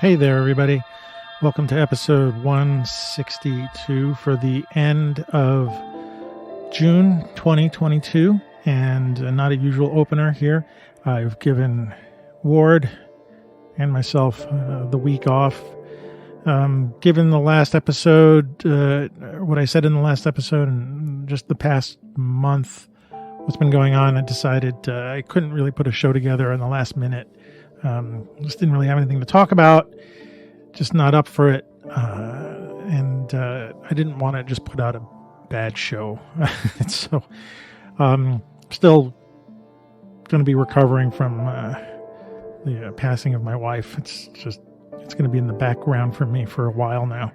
Hey there, everybody. Welcome to episode 162 for the end of June 2022, and not a usual opener here. I've given Ward and myself the week off. Given the last episode, what I said in the last episode, and just the past month, what's been going on, I decided I couldn't really put a show together in the last minute. Just didn't really have anything to talk about, just not up for it, and I didn't want to just put out a bad show. So still going to be recovering from the passing of my wife. It's going to be in the background for me for a while now.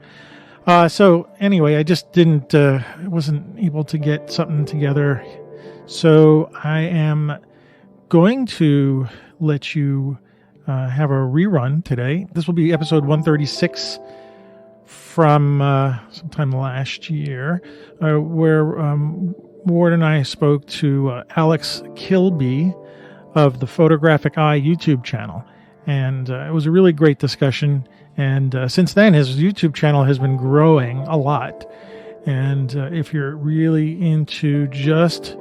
So anyway, I just wasn't able to get something together, so I am going to let you have a rerun today. This will be episode 136 from sometime last year, where Ward and I spoke to Alex Kilbee of the Photographic Eye YouTube channel. And it was a really great discussion. And since then, his YouTube channel has been growing a lot. And if you're really into just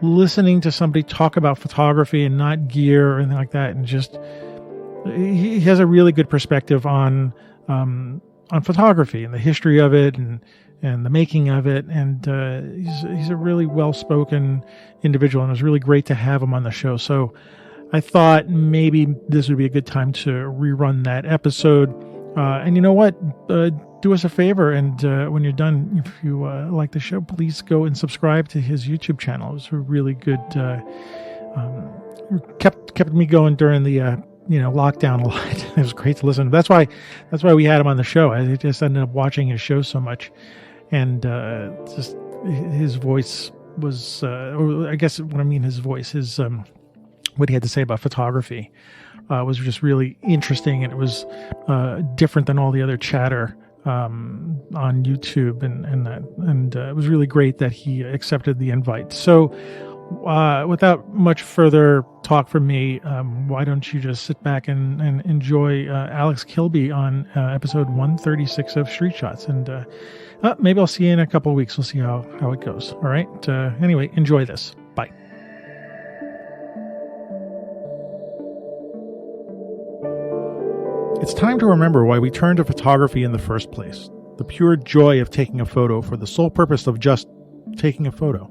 listening to somebody talk about photography and not gear or anything like that, and just he has a really good perspective on photography and the history of it and the making of it, and he's a really well-spoken individual, and it was really great to have him on the show. So I thought maybe this would be a good time to rerun that episode. And you know what? Do us a favor, and when you're done, if you like the show, please go and subscribe to his YouTube channel. It was a really good, kept me going during the lockdown a lot. It was great to listen. That's why we had him on the show. I just ended up watching his show so much, and just his voice was, or I guess what I mean, his voice, his what he had to say about photography was just really interesting, and it was different than all the other chatter on YouTube, and it was really great that he accepted the invite. So without much further talk from me, why don't you just sit back and enjoy Alex Kilbee on episode 136 of Street Shots, and maybe I'll see you in a couple of weeks. We'll see how it goes. All right. Anyway, enjoy this. Bye. It's time to remember why we turned to photography in the first place. The pure joy of taking a photo for the sole purpose of just taking a photo.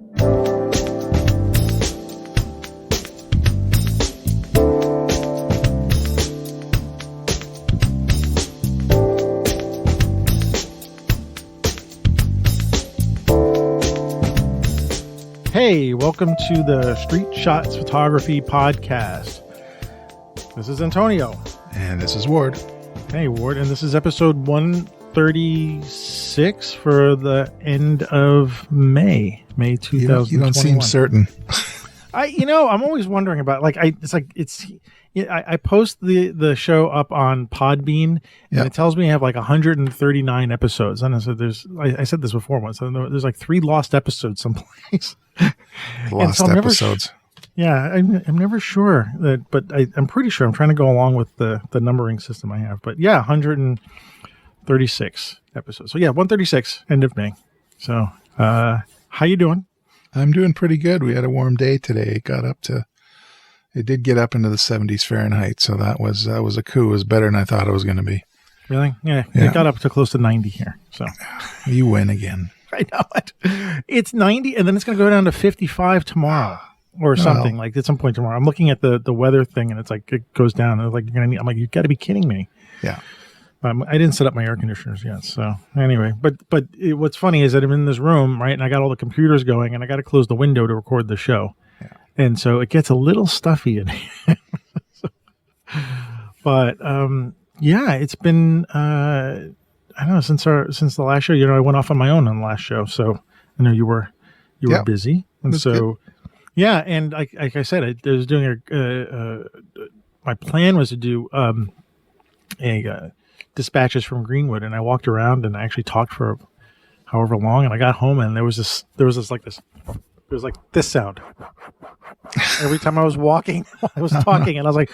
Hey, welcome to the Street Shots Photography Podcast. This is Antonio. And this is Ward. Hey, Ward. And this is episode 136 for the end of May 2021. You don't seem certain. I'm always wondering about, I post the show up on Podbean, and it tells me I have 139 episodes. And I said this before once. There's 3 lost episodes someplace. Lost episodes. Yeah, I'm never sure that, but I'm pretty sure I'm trying to go along with the numbering system I have. But yeah, 136 episodes. So yeah, 136, end of May. So how you doing? I'm doing pretty good. We had a warm day today. It did get up into the 70s Fahrenheit, so that was a coup. It was better than I thought it was going to be. Really? Yeah, it got up to close to 90 here. So you win again. I know it. It's 90, and then it's going to go down to 55 tomorrow. Or something at some point tomorrow. I'm looking at the weather thing, and it goes down. And you're gonna need. I'm like, you got to be kidding me. Yeah. I didn't set up my air conditioners yet. So anyway, but what's funny is that I'm in this room, right, and I got all the computers going, and I got to close the window to record the show, and so it gets a little stuffy in here. But it's been I don't know, since the last show. I went off on my own on the last show, so I know you were busy, and so. Good. Yeah, and like I said, I was doing my plan was to do dispatches from Greenwood, and I walked around and I actually talked for however long, and I got home and there was this sound every time I was walking. I was talking, and I was like,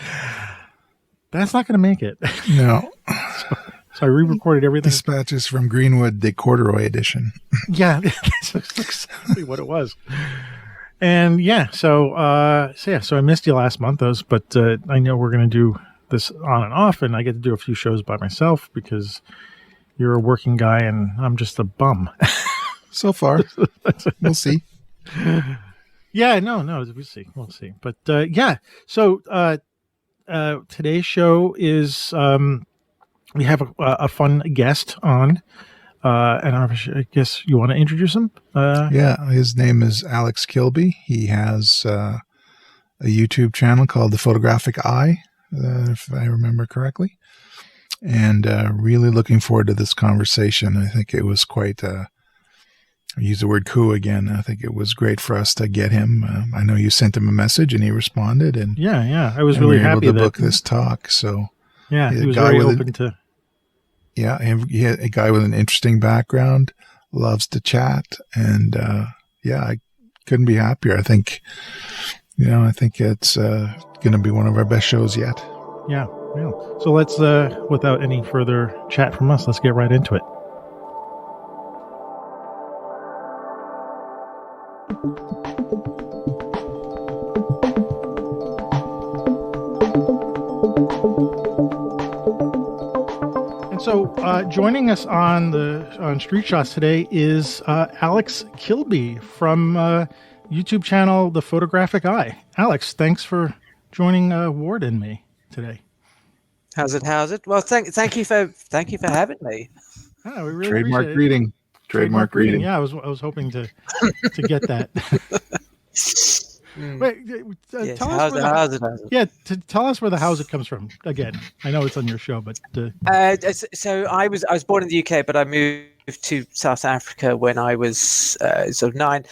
That's not going to make it. No. So I re-recorded everything. Dispatches from Greenwood, the corduroy edition. Yeah, that's exactly what it was. And yeah, so I missed you last month, but I know we're going to do this on and off, and I get to do a few shows by myself because you're a working guy and I'm just a bum. So far, we'll see. Yeah, no, we'll see. But yeah, so today's show is we have a fun guest on. And I guess you want to introduce him? Yeah, his name is Alex Kilbee. He has a YouTube channel called the Photographic Eye, if I remember correctly. And really looking forward to this conversation. I think it was quite, I use the word coup again. I think it was great for us to get him. I know you sent him a message and he responded. And yeah, I was really happy able to book this talk. So yeah, he was very open to. Yeah, he had a guy with an interesting background, loves to chat, and I couldn't be happier. I think it's going to be one of our best shows yet. Yeah. So let's, without any further chat from us, let's get right into it. So joining us on Street Shots today is Alex Kilbee from YouTube channel The Photographic Eye. Alex, thanks for joining Ward and me today. How's it? Well, thank you for having me. Oh, we really Trademark appreciate greeting. it. Trademark greeting. Yeah, I was hoping to get that. Wait, yes, tell us how's it? Yeah, tell us where the how's it comes from. Again, I know it's on your show, but so I was born in the UK, but I moved to South Africa when I was sort of 9,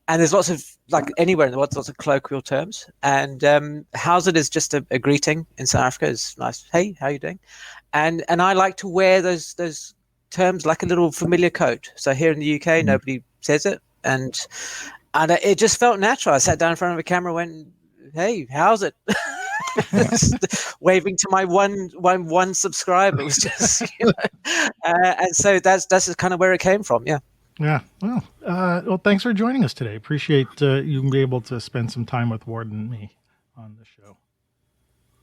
and there's lots of, like anywhere in the world, lots of colloquial terms, and how's it is just a greeting in South Africa. It's nice. Hey, how you doing? And I like to wear those terms like a little familiar coat. So here in the UK, nobody says it, and it just felt natural. I sat down in front of a camera, went, "Hey, how's it?" Waving to my one subscriber. It was just, and so that's just kind of where it came from. Yeah. Yeah. Well, thanks for joining us today. Appreciate you being able to spend some time with Ward and me on the show.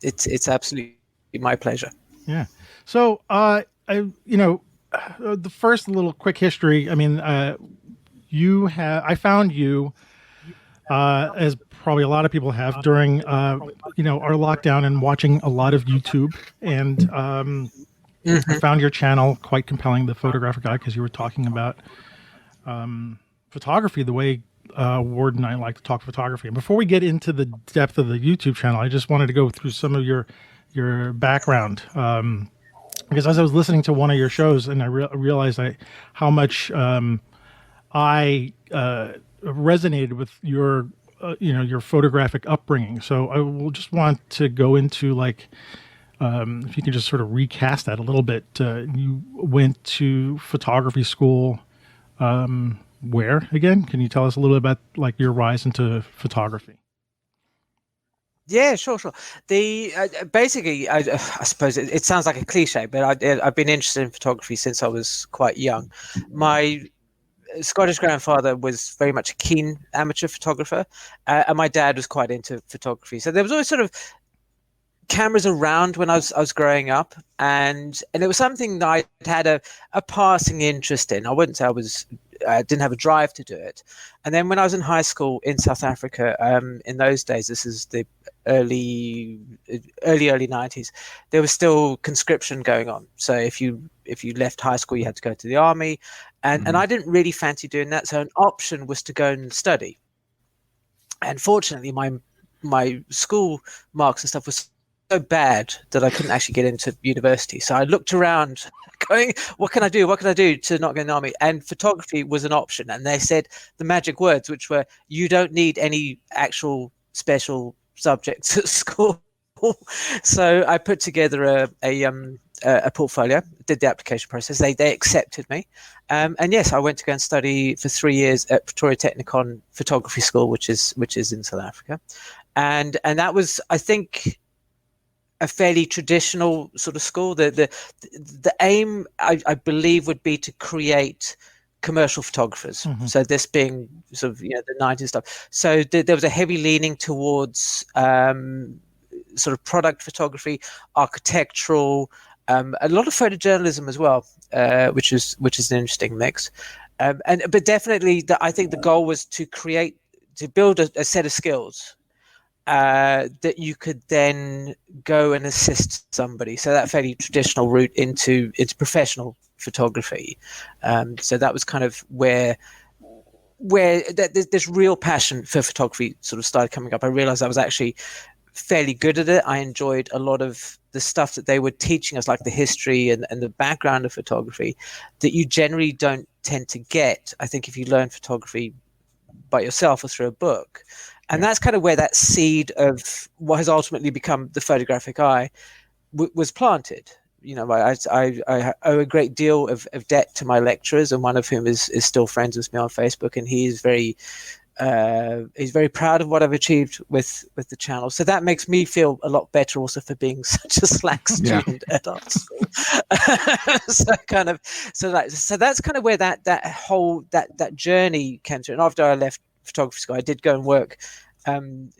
It's absolutely my pleasure. Yeah. So, the first little quick history. I mean, I found you, as probably a lot of people have, during, our lockdown and watching a lot of YouTube. And I found your channel quite compelling, The Photographic Eye, because you were talking about photography the way Ward and I like to talk photography. And before we get into the depth of the YouTube channel, I just wanted to go through some of your background. Because as I was listening to one of your shows, and I realized how much I resonated with your photographic upbringing. So I will just want to go into if you could just sort of recast that a little bit. You went to photography school. Where again? Can you tell us a little bit about your rise into photography? Yeah, sure. The basically, I suppose it sounds like a cliche, but I've been interested in photography since I was quite young. My Scottish grandfather was very much a keen amateur photographer, and my dad was quite into photography. So there was always sort of cameras around when I was growing up, and it was something that I had a passing interest in. I wouldn't say I didn't have a drive to do it. And then when I was in high school in South Africa, in those days, this is the early 90s, there was still conscription going on. So if you left high school, you had to go to the army, and I didn't really fancy doing that. So an option was to go and study. And fortunately, my school marks and stuff was so bad that I couldn't actually get into university. So I looked around going, what can I do to not get in the army? And photography was an option. And they said the magic words, which were, you don't need any actual special subjects at school. So I put together a portfolio, did the application process. They accepted me. And yes, I went to go and study for 3 years at Pretoria Technikon Photography School, which is in South Africa. And that was, I think, a fairly traditional sort of school. The aim, I believe, would be to create commercial photographers. Mm-hmm. So this being sort of the 90s stuff. So there was a heavy leaning towards sort of product photography, architectural, a lot of photojournalism as well, which is an interesting mix. But definitely, I think the goal was to build a set of skills that you could then go and assist somebody. So that fairly traditional route into professional photography. So that was kind of where this real passion for photography sort of started coming up. I realized I was actually fairly good at it. I enjoyed a lot of the stuff that they were teaching us, like the history and the background of photography, that you generally don't tend to get, I think, if you learn photography by yourself or through a book. And that's kind of where that seed of what has ultimately become the Photographic Eye was planted. I owe a great deal of debt to my lecturers, and one of whom is still friends with me on Facebook, and he's very proud of what I've achieved with the channel. So that makes me feel a lot better also for being such a slack student at art school. so that's kind of where that whole journey came to. And after I left photography school, I did go and work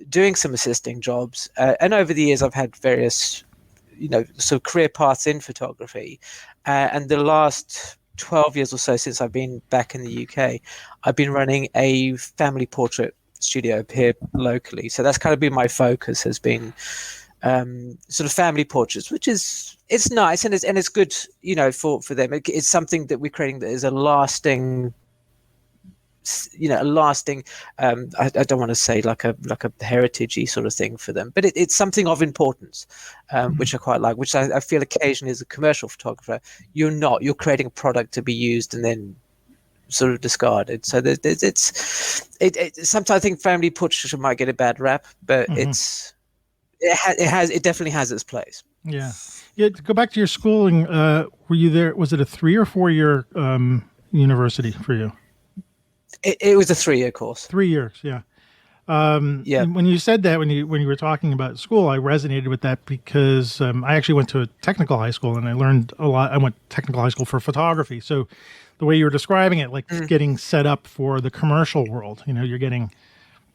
doing some assisting jobs, and over the years I've had various sort of career paths in photography, and the last 12 years or so since I've been back in the UK, I've been running a family portrait studio here locally. So that's kind of been my focus, has been sort of family portraits, which it's nice and it's good, for them. It's something that we're creating that is a lasting, I don't want to say like a heritage-y sort of thing for them, but it's something of importance, which I quite like, which I feel occasionally as a commercial photographer, you're creating a product to be used and then sort of discarded. So sometimes I think family portraiture might get a bad rap, but it definitely has its place. Yeah. To go back to your schooling, were you there? Was it a 3 or 4 year university for you? It was a 3-year course. 3 years, yeah. When you said that, when you were talking about school, I resonated with that because I actually went to a technical high school and I learned a lot. I went to technical high school for photography. So the way you were describing it, like getting set up for the commercial world, you're getting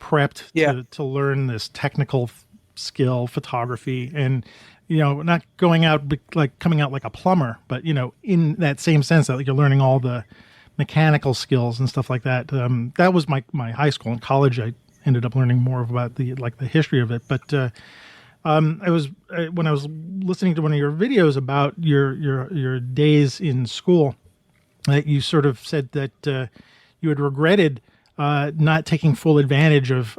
prepped to learn this technical skill, photography, and not going out like coming out like a plumber, but in that same sense that you're learning all the mechanical skills and stuff like that. That was my high school. In college, I ended up learning more about the history of it. But when I was listening to one of your videos about your days in school, you sort of said that you had regretted not taking full advantage of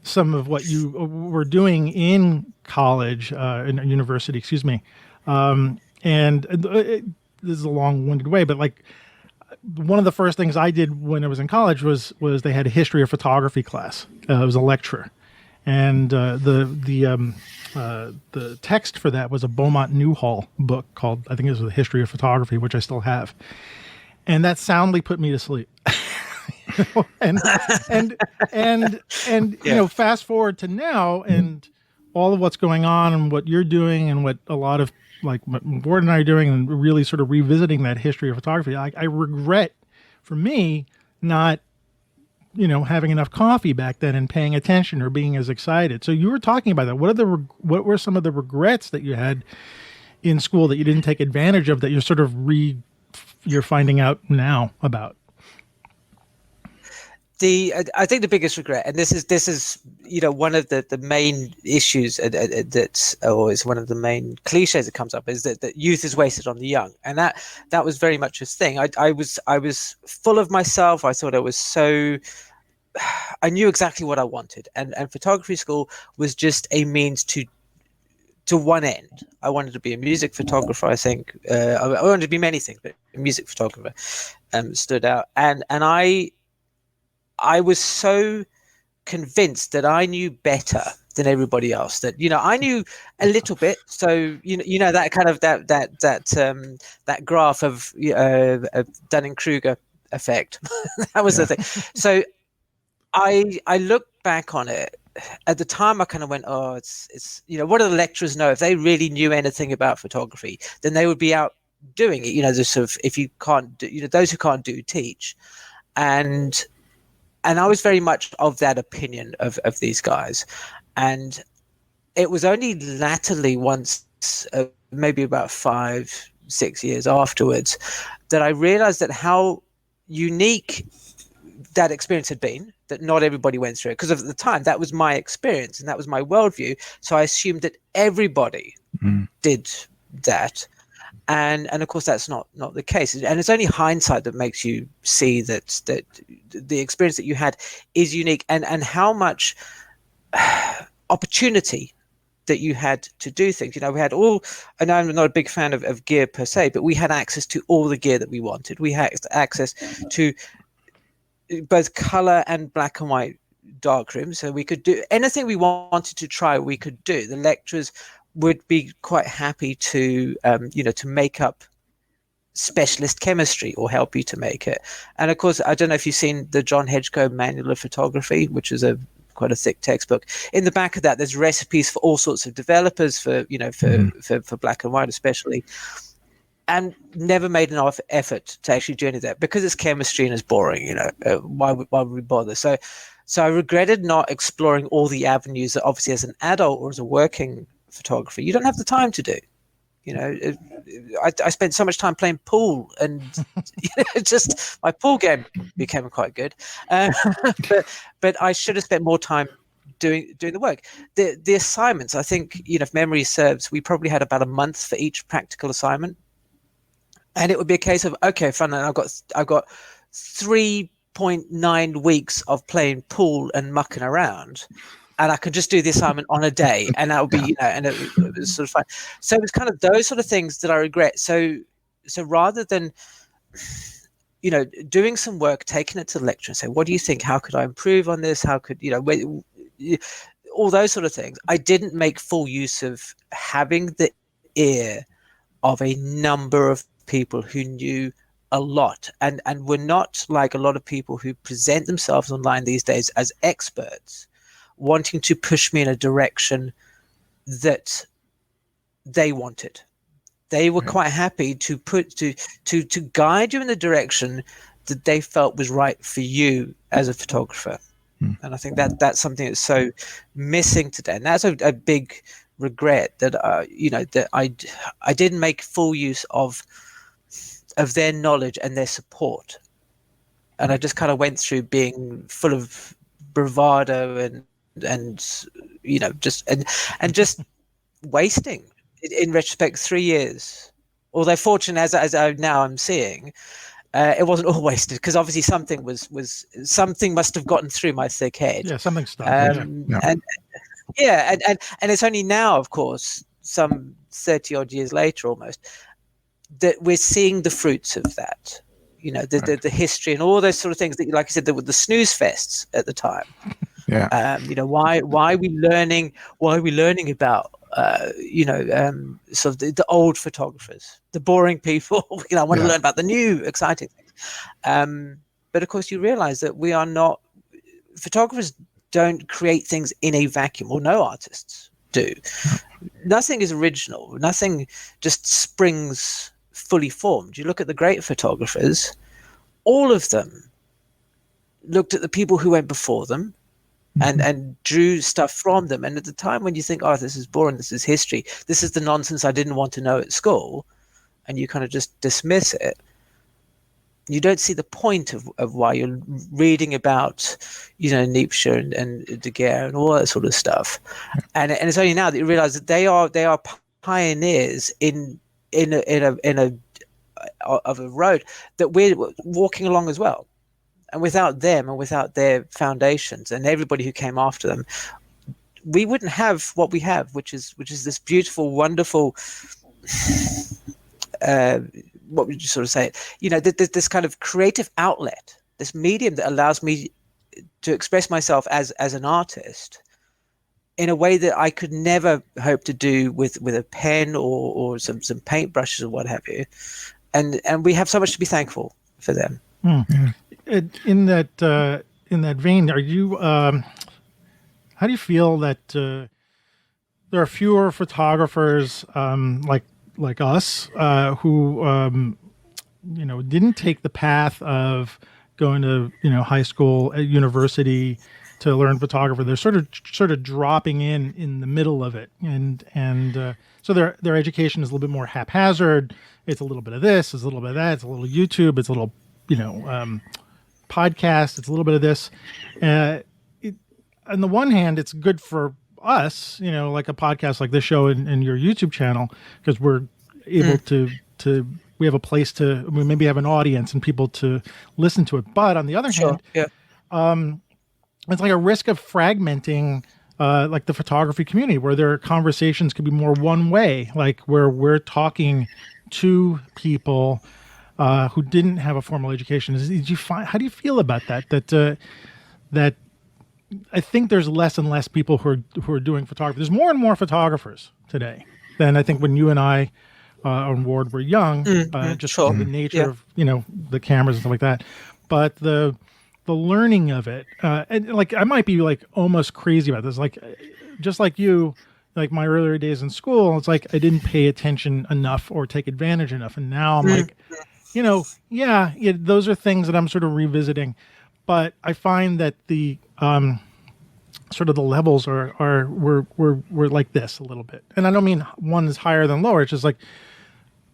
some of what you were doing in college, in university, excuse me. This is a long-winded way, but one of the first things I did when I was in college was they had a history of photography class. I was a lecturer, and the text for that was a Beaumont Newhall book called, I think it was The History of Photography, which I still have, and that soundly put me to sleep. And fast forward to now, and all of what's going on and what you're doing and what a lot of what Ward and I are doing, and really sort of revisiting that history of photography. I regret, for me, not, having enough coffee back then and paying attention or being as excited. So you were talking about that. What were some of the regrets that you had in school that you didn't take advantage of that you're sort of you're finding out now about? I think the biggest regret, and this is one of the main issues or is one of the main cliches that comes up, is that youth is wasted on the young, and that was very much his thing. I was full of myself. I thought I knew exactly what I wanted, and photography school was just a means to one end. I wanted to be a music photographer. I think I wanted to be many things, but a music photographer stood out, and I was so convinced that I knew better than everybody else, that I knew a little bit. So that kind of that graph of Dunning-Kruger effect. That was the thing. So I look back on it at the time I kind of went, oh, it's what do the lecturers know? If they really knew anything about photography, then they would be out doing it. The sort of, if you can't do, those who can't do teach, and I was very much of that opinion of these guys. And it was only latterly, once maybe about 5-6 years afterwards, that I realized that how unique that experience had been, that not everybody went through it, because at the time that was my experience and that was my worldview. So I assumed that everybody did that. And of course that's not the case. And it's only hindsight that makes you see that the experience that you had is unique, and how much opportunity that you had to do things. We had all, and I'm not a big fan of gear per se, but we had access to all the gear that we wanted. We had access to both color and black and white darkroom, so we could do anything we wanted to try. We could do. The lecturers would be quite happy to to make up specialist chemistry or help you to make it. And of course, I don't know if you've seen the John Hedgecoe Manual of Photography, which is quite a thick textbook. In the back of that, there's recipes for all sorts of developers for for black and white especially, and never made enough effort to actually do any of that because it's chemistry and it's boring. Why would we bother? So I regretted not exploring all the avenues that obviously as an adult or as a working photographer you don't have the time to do. I spent so much time playing pool, and just my pool game became quite good. But I should have spent more time doing the work. The assignments, I think, if memory serves, we probably had about a month for each practical assignment, and it would be a case of, okay, fine, and I've got 3.9 weeks of playing pool and mucking around. And I could just do the assignment on a day, and that would be, and it was sort of fun. So it was kind of those sort of things that I regret. So rather than, doing some work, taking it to the lecturer and say, what do you think? How could I improve on this? How could, all those sort of things. I didn't make full use of having the ear of a number of people who knew a lot, and were not like a lot of people who present themselves online these days as experts, wanting to push me in a direction that they wanted. They were quite happy to guide you in the direction that they felt was right for you as a photographer. And I think that's something that's so missing today, and that's a big regret that that I didn't make full use of their knowledge and their support, and I just kind of went through being full of bravado and just wasting, in retrospect, 3 years. Although fortunately, as I now I'm seeing, it wasn't all wasted, because obviously something something must have gotten through my thick head. Yeah, something stuck. And it's only now, of course, some 30 odd years later almost, that we're seeing the fruits of that. The history and all those sort of things that, like I said, there were the snooze fests at the time. Yeah. Why are we learning about sort of the old photographers, the boring people? I want to learn about the new exciting things. But of course you realize that photographers don't create things in a vacuum, or no artists do. Nothing is original. Nothing just springs fully formed. You look at the great photographers, all of them looked at the people who went before them, and drew stuff from them. And at the time when you think, oh, this is boring, this is history, this is the nonsense I didn't want to know at school, and you kind of just dismiss it, you don't see the point of why you're reading about, Nietzsche and Daguerre and all that sort of stuff. And it's only now that you realize that they are pioneers of a road that we're walking along as well. And without them, and without their foundations and everybody who came after them, we wouldn't have what we have, which is this beautiful, wonderful, what would you sort of say? This kind of creative outlet, this medium that allows me to express myself as an artist in a way that I could never hope to do with a pen or some paintbrushes or what have you. And we have so much to be thankful for them. In that vein, are you how how do you feel that there are fewer photographers like us who didn't take the path of going to high school, university to learn photography? They're sort of dropping in the middle of it, and so their education is a little bit more haphazard. It's a little bit of this, it's a little bit of that, it's a little YouTube, it's a little podcast, it's a little bit of this. On the one hand, it's good for us, like a podcast like this show and your YouTube channel, because we're able to we have a place to maybe have an audience and people to listen to it. But on the other hand, it's like a risk of fragmenting like the photography community, where their conversations could be more one way, like where we're talking to people who didn't have a formal education. How do you feel about that? That I think there's less and less people who are doing photography. There's more and more photographers today than I think when you and I on board were young, just the nature of the cameras and stuff like that. But the learning of it, and like I might be like almost crazy about this, like just like you, like my earlier days in school, it's like I didn't pay attention enough or take advantage enough, and now I'm like, those are things that I'm sort of revisiting. But I find that the sort of the levels we're like this a little bit, and I don't mean one is higher than lower. It's just like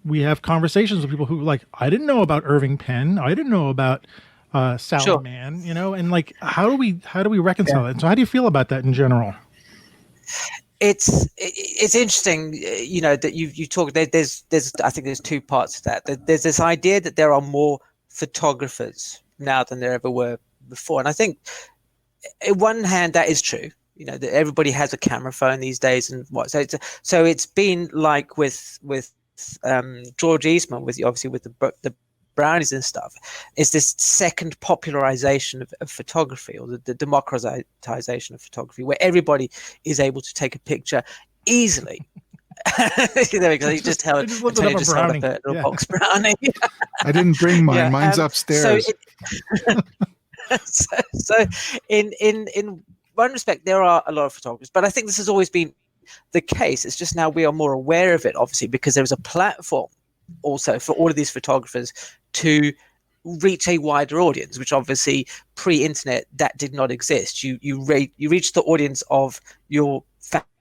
we have conversations with people who like, I didn't know about Irving Penn, I didn't know about Sally Mann, and like how do we reconcile it? And so how do you feel about that in general? It's interesting, that you talk. There's I think there's two parts to that. There's this idea that there are more photographers now than there ever were before, and I think on one hand that is true. That everybody has a camera phone these days, and so it's been like with George Eastman, with the brownies and stuff, is this second popularization of photography, or the democratization of photography, where everybody is able to take a picture easily. There we go. You just held up a little box brownie. I didn't bring mine. Mine's upstairs. So in one respect, there are a lot of photographers, but I think this has always been the case. It's just now we are more aware of it, obviously, because there is a platform also for all of these photographers to reach a wider audience, which obviously pre-internet that did not exist. You reach the audience of your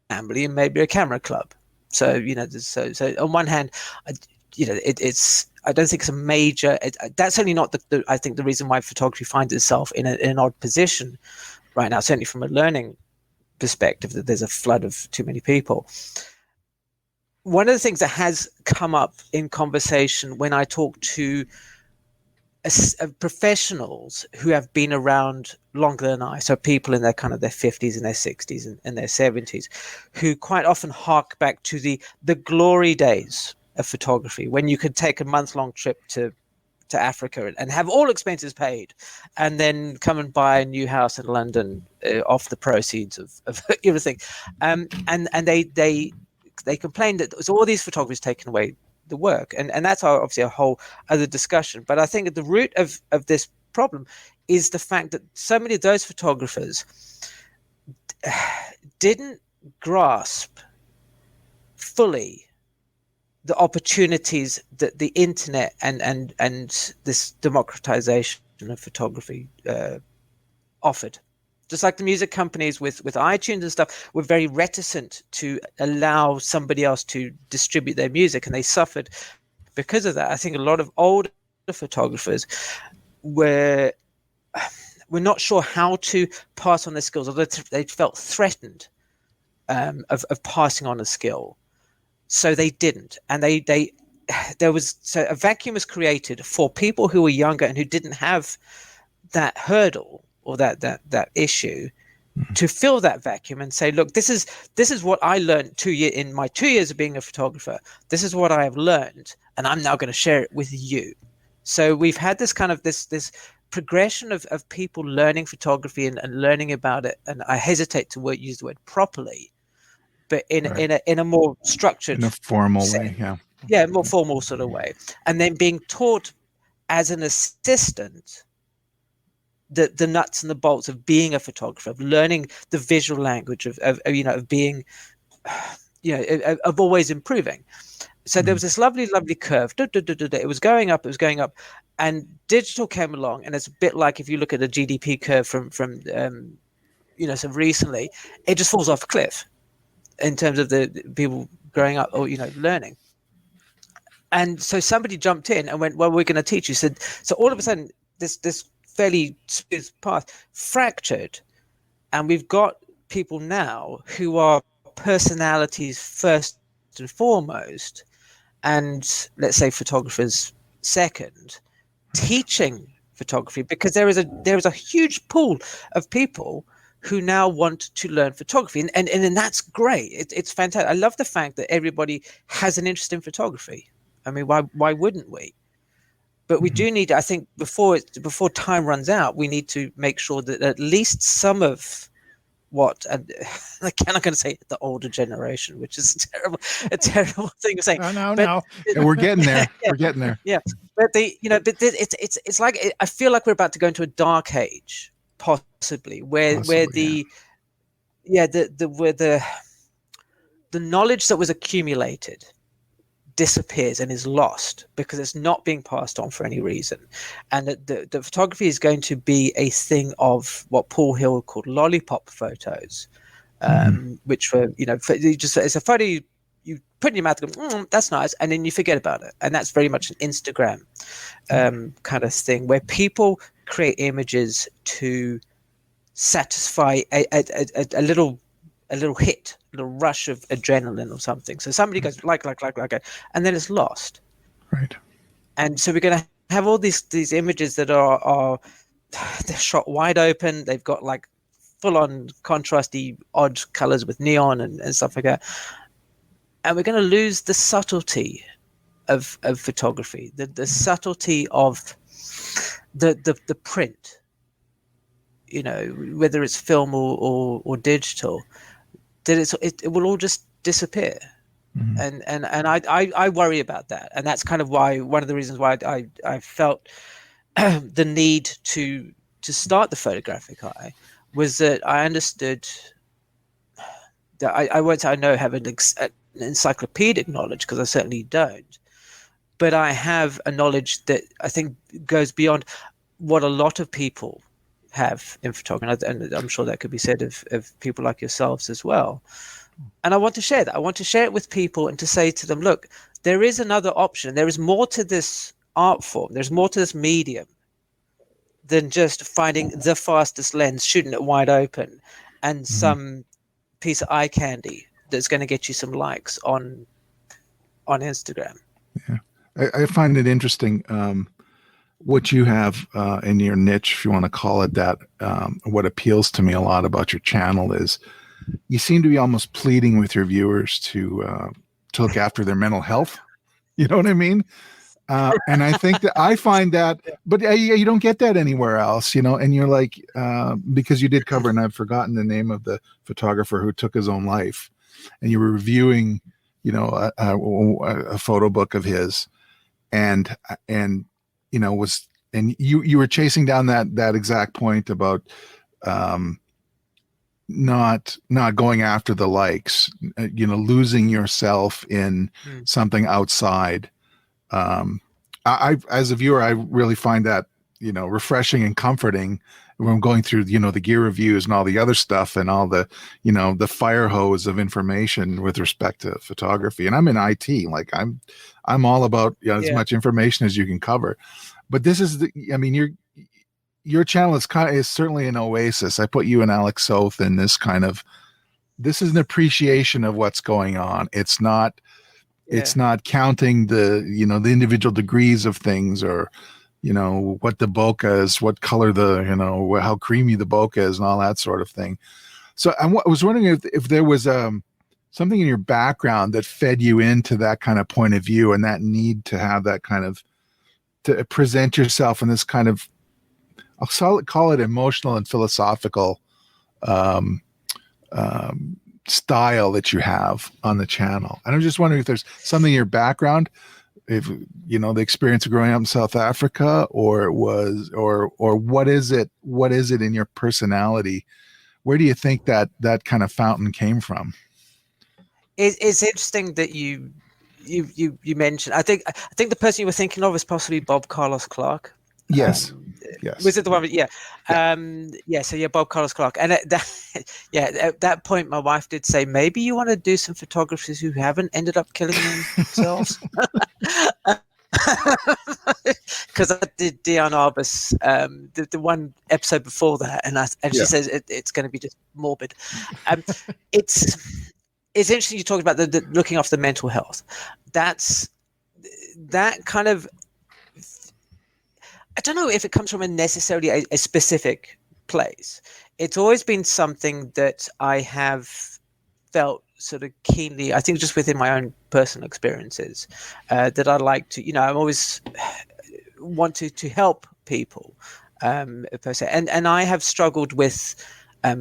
family and maybe a camera club. So so on one hand, it's I don't think it's a major. That's certainly not I think the reason why photography finds itself in an odd position right now. Certainly from a learning perspective, that there's a flood of too many people. One of the things that has come up in conversation when I talk to professionals who have been around longer than I, so people in their kind of their 50s and their 60s and their 70s, who quite often hark back to the glory days of photography, when you could take a month-long trip to Africa and have all expenses paid, and then come and buy a new house in London off the proceeds of everything, and they complained that there's all these photographers taking away the work, and that's obviously a whole other discussion. But I think at the root of this problem is the fact that so many of those photographers didn't grasp fully the opportunities that the internet and this democratization of photography offered. Just like the music companies with iTunes and stuff were very reticent to allow somebody else to distribute their music, and they suffered because of that. I think a lot of older photographers were not sure how to pass on their skills, or they felt threatened of passing on a skill. So they didn't, and so a vacuum was created for people who were younger and who didn't have that hurdle or that issue to fill that vacuum and say, look, this is what I learned in my 2 years of being a photographer. This is what I have learned, and I'm now going to share it with you. So we've had this kind of this progression of people learning photography and learning about it, and I hesitate to use the word properly, but in a more structured, in a formal way, more formal sort of way, and then being taught as an assistant the nuts and the bolts of being a photographer, of learning the visual language of being, of always improving. So there was this lovely curve. It was going up, and digital came along, and it's a bit like if you look at the GDP curve from so recently, it just falls off a cliff in terms of the people growing up or learning. And so somebody jumped in and went, well, we're going to teach you. So all of a sudden, this fairly smooth path fractured, and we've got people now who are personalities first and foremost, and let's say photographers second, teaching photography, because there is a huge pool of people who now want to learn photography, and that's great. It's fantastic. I love the fact that everybody has an interest in photography. I mean, why wouldn't we? But we do need, I think, before time runs out, we need to make sure that at least some of what, and I'm not going to say the older generation, which is a terrible thing to say. No. We're getting there. Yeah, we're getting there. Yeah, but it's like, I feel like we're about to go into a dark age, possibly, where the knowledge that was accumulated disappears and is lost because it's not being passed on for any reason, and the photography is going to be a thing of what Paul Hill called lollipop photos, which were it's a photo you put in your mouth and go, that's nice, and then you forget about it. And that's very much an Instagram kind of thing, where people create images to satisfy a little hit, a little rush of adrenaline or something. So somebody goes like, and then it's lost. Right. And so we're going to have all these images that are they're shot wide open. They've got like full on contrasty odd colors with neon and stuff like that. And we're going to lose the subtlety of photography, the subtlety of the print, whether it's film or digital, that it will all just disappear. And I worry about that. And that's kind of one of the reasons why I felt the need to start the Photographic Eye was that I understood that I won't say I have an encyclopedic knowledge, because I certainly don't, but I have a knowledge that I think goes beyond what a lot of people have in photography, and I'm sure that could be said of people like yourselves as well. And I want to share that. I want to share it with people and to say to them, look, there is another option. There is more to this art form. There's more to this medium than just finding the fastest lens, shooting it wide open, and some piece of eye candy that's going to get you some likes on Instagram. Yeah, I find it interesting. What you have in your niche, if you want to call it that, what appeals to me a lot about your channel is you seem to be almost pleading with your viewers to look after their mental health. You know what I mean? And I think that I find that, but you don't get that anywhere else, and you're like, because you did cover, and I've forgotten the name of the photographer who took his own life, and you were reviewing, a photo book of his, and you were chasing down that exact point about not going after the likes, losing yourself in something outside. I as a viewer, I really find that refreshing and comforting when I'm going through the gear reviews and all the other stuff and all the the fire hose of information with respect to photography. And I'm in IT, like I'm all about as much information as you can cover. But this is your channel is certainly an oasis. I put you and Alex Soth in this this is an appreciation of what's going on. It's not counting the the individual degrees of things, or what the bokeh is, what color how creamy the bokeh is, and all that sort of thing. So I was wondering if there was something in your background that fed you into that kind of point of view, and that need to have that kind of, to present yourself in this kind of, I'll call it emotional and philosophical style that you have on the channel. And I'm just wondering if there's something in your background if the experience of growing up in South Africa, or it was, or what is it in your personality? Where do you think that kind of fountain came from? It's interesting that you mentioned. I think the person you were thinking of is possibly Bob Carlos Clark. Yes. Yes. Was it the one? Yeah. Yeah. So yeah, Bob Carlos Clark. And at that point, my wife did say, maybe you want to do some photographers who haven't ended up killing themselves. Because I did Dion Arbus, the one episode before that, and she says it's going to be just morbid. It's interesting you talked about the looking after the mental health. That kind of, I don't know if it comes from necessarily a specific place. It's always been something that I have felt sort of keenly, I think just within my own personal experiences, that I like to, I'm always want to help people, per se. And I have struggled with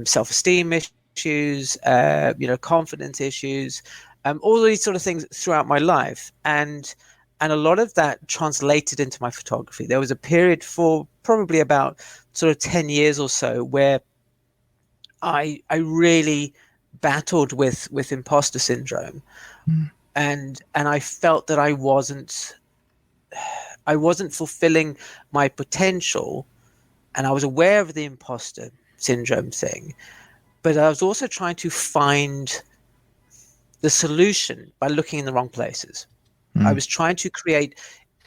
self-esteem issues, confidence issues, all these sort of things throughout my life. And a lot of that translated into my photography. There was a period for probably about sort of 10 years or so where I really battled with imposter syndrome. And I felt that I wasn't fulfilling my potential, and I was aware of the imposter syndrome thing, but I was also trying to find the solution by looking in the wrong places. I was trying to create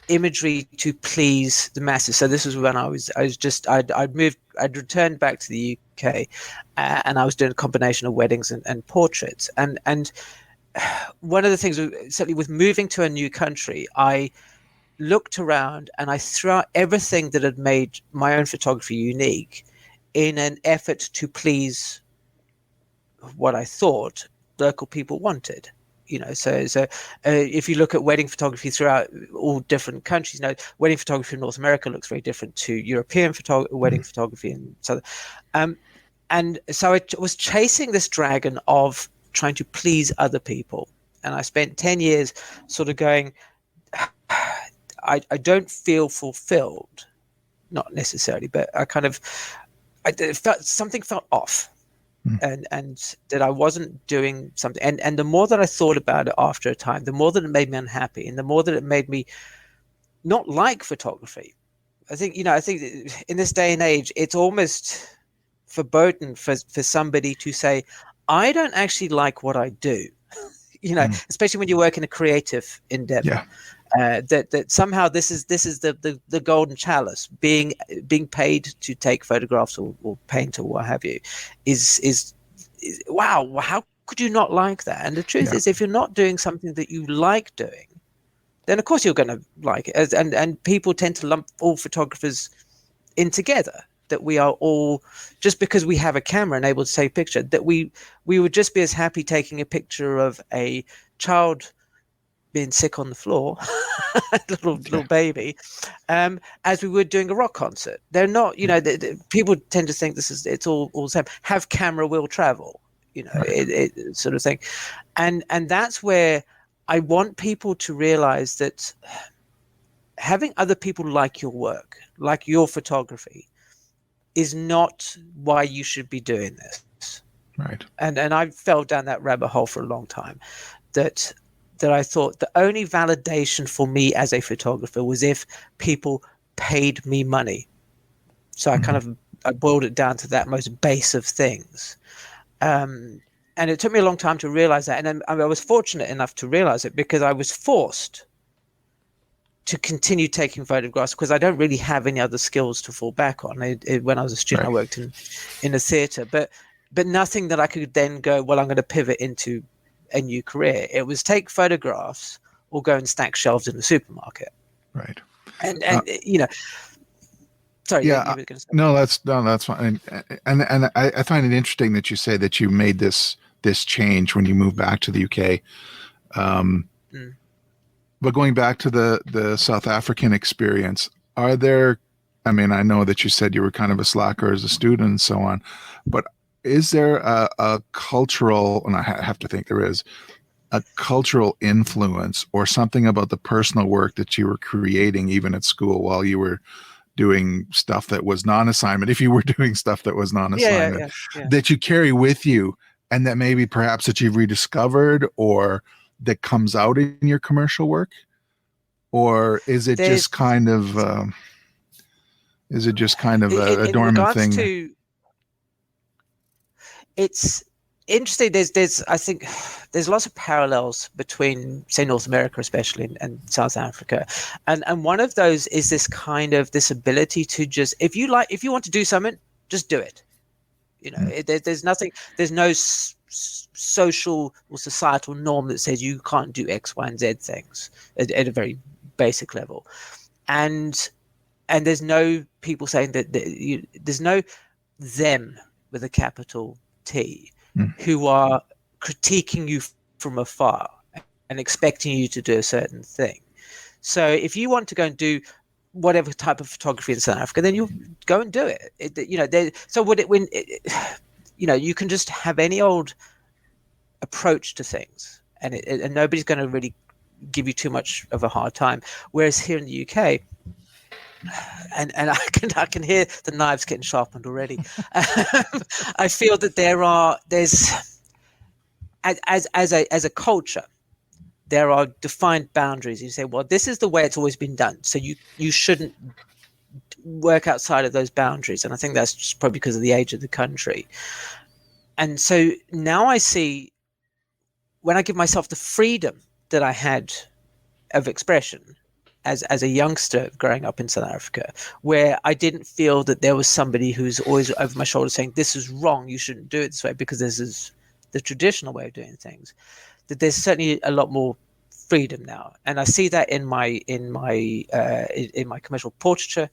imagery to please the masses. So this was when I'd returned back to the UK, and I was doing a combination of weddings and portraits. And one of the things, certainly with moving to a new country, I looked around and I threw out everything that had made my own photography unique in an effort to please what I thought local people wanted. So if you look at wedding photography throughout all different countries, wedding photography in North America looks very different to European wedding photography, and so I was chasing this dragon of trying to please other people, and I spent 10 years sort of going, I don't feel fulfilled, not necessarily, but I felt something felt off. And that I wasn't doing something, and the more that I thought about it after a time, the more that it made me unhappy, and the more that it made me not like photography. I think in this day and age, it's almost verboten for somebody to say, I don't actually like what I do, especially when you work in a creative endeavor. Yeah. That somehow this is the golden chalice, being paid to take photographs or paint or what have you, is wow. How could you not like that? And the truth is, if you're not doing something that you like doing, then of course you're going to like it. And people tend to lump all photographers in together. That we are all, just because we have a camera and able to take a picture, that we would just be as happy taking a picture of a child being sick on the floor, little baby, as we would doing a rock concert. They're not, people tend to think it's all the same. Have camera, will travel, it sort of thing. And that's where I want people to realize that having other people like your work, like your photography, is not why you should be doing this. Right. And I fell down that rabbit hole for a long time, that I thought the only validation for me as a photographer was if people paid me money. So I boiled it down to that most base of things. And it took me a long time to realize that. And then I was fortunate enough to realize it because I was forced to continue taking photographs because I don't really have any other skills to fall back on. When I was a student, I worked in a theater, but nothing that I could then go, well, I'm going to pivot into a new career. It was take photographs or go and stack shelves in the supermarket. Right. And sorry. Yeah. You were going to say. No, that's fine. And I find it interesting that you say that you made this change when you moved back to the UK. But going back to the South African experience, I know that you said you were kind of a slacker as a student and so on, but is there a cultural, and I have to think there is, a cultural influence or something about the personal work that you were creating even at school while you were doing stuff that was non-assignment, if you were doing stuff that was non-assignment, that you carry with you, and that maybe perhaps that you've rediscovered or that comes out in your commercial work? Or is it just kind of a dormant thing? It's interesting. I think there's lots of parallels between, say, North America, especially, and South Africa, and one of those is this ability to just, if you want to do something, just do it. There's no social or societal norm that says you can't do X, Y, and Z things at a very basic level, and there's no people saying that there's no them with a capital T who are critiquing you from afar and expecting you to do a certain thing. So if you want to go and do whatever type of photography in South Africa, then you go and do it. You can just have any old approach to things, and nobody's going to really give you too much of a hard time. Whereas here in the UK, and I can hear the knives getting sharpened already. I feel that there's as a culture, there are defined boundaries. You say, well, this is the way it's always been done, so you shouldn't work outside of those boundaries. And I think that's just probably because of the age of the country. And so now I see, when I give myself the freedom that I had of expression as a youngster growing up in South Africa, where I didn't feel that there was somebody who's always over my shoulder saying, this is wrong, you shouldn't do it this way because this is the traditional way of doing things, that there's certainly a lot more freedom now. And I see that in my commercial portraiture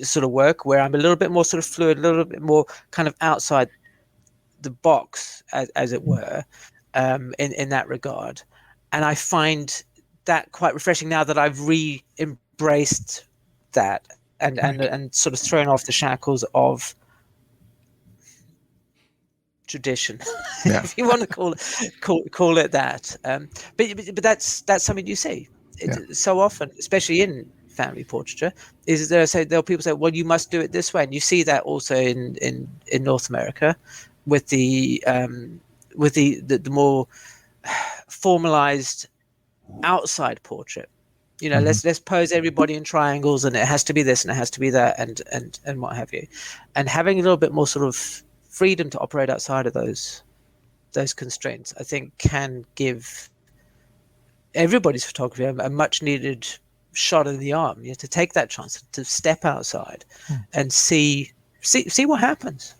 sort of work, where I'm a little bit more sort of fluid, a little bit more kind of outside the box, as it were, in that regard. And I find that quite refreshing now that I've re-embraced that and sort of thrown off the shackles of tradition, if you want to call it that. But that's something you see so often, especially in family portraiture, is there'll people say, well, you must do it this way, and you see that also in North America with the more formalized outside portrait. Let's pose everybody in triangles, and it has to be this and it has to be that, and what have you, and having a little bit more sort of freedom to operate outside of those constraints, I think, can give everybody's photography a much needed shot in the arm. You have to take that chance to step outside and see what happens.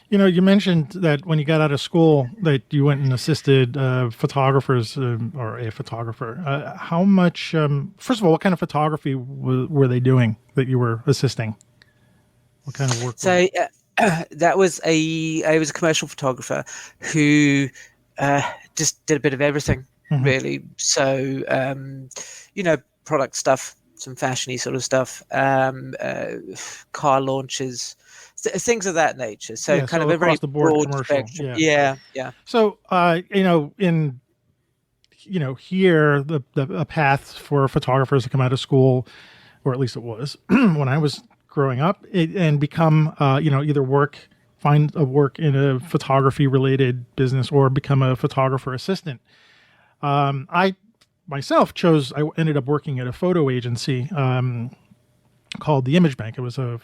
You mentioned that when you got out of school that you went and assisted photographers or a photographer. How much, first of all, what kind of photography were they doing that you were assisting? What kind of work? So I was a commercial photographer who just did a bit of everything, really. So, product stuff, some fashiony sort of stuff, car launches, things of that nature. So kind of a very broad spectrum. Yeah. So, here the path for photographers to come out of school, or at least it was when I was growing up, and become, either find a work in a photography related business or become a photographer assistant. I myself I ended up working at a photo agency called the Image Bank. It was a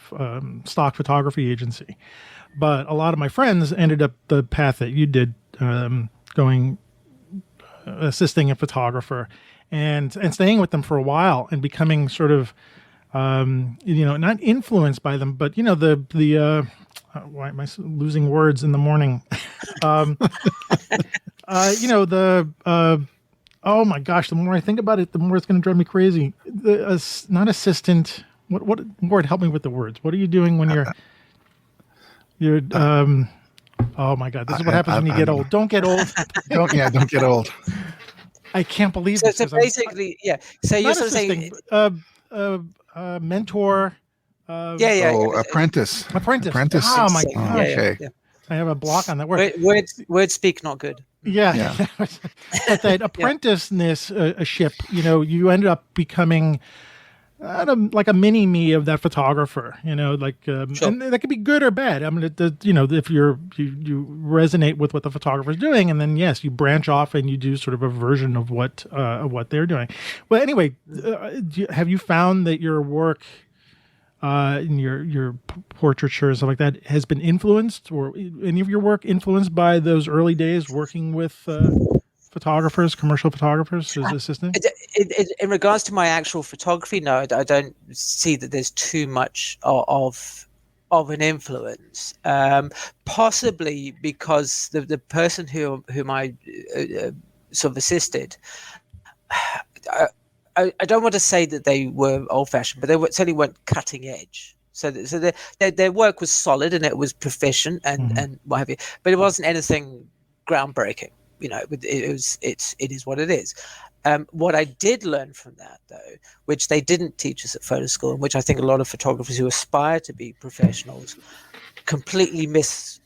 stock photography agency, but a lot of my friends ended up the path that you did, assisting a photographer and staying with them for a while and becoming sort of, not influenced by them, but why am I losing words in the morning? Oh my gosh, the more I think about it, the more it's going to drive me crazy. Not assistant. What word? Help me with the words. What are you doing when you're oh my God, this is what happens when you get old. Don't get old. Don't get old. I can't believe this. So basically, So you're sort of saying mentor. Apprentice. Apprentice. Oh my God. Okay. Yeah. I have a block on that word. Word speak not good. Yeah. But that apprenticeness ship, you ended up becoming like a mini me of that photographer, like, Sure. and that could be good or bad. I mean, if you resonate with what the photographer's doing, and then yes, you branch off and you do sort of a version of what they're doing. Well, anyway, have you found that your work, in your portraiture and stuff like that, has been influenced, or any of your work influenced by those early days working with photographers, commercial photographers as assistant? In regards to my actual photography, no, I don't see that there's too much of an influence. Possibly because the person whom I sort of assisted, I don't want to say that they were old-fashioned, but they certainly weren't cutting edge. So their work was solid and it was proficient and what have you, but it wasn't anything groundbreaking. It is what it is. What I did learn from that, though, which they didn't teach us at photo school, and which I think a lot of photographers who aspire to be professionals completely miss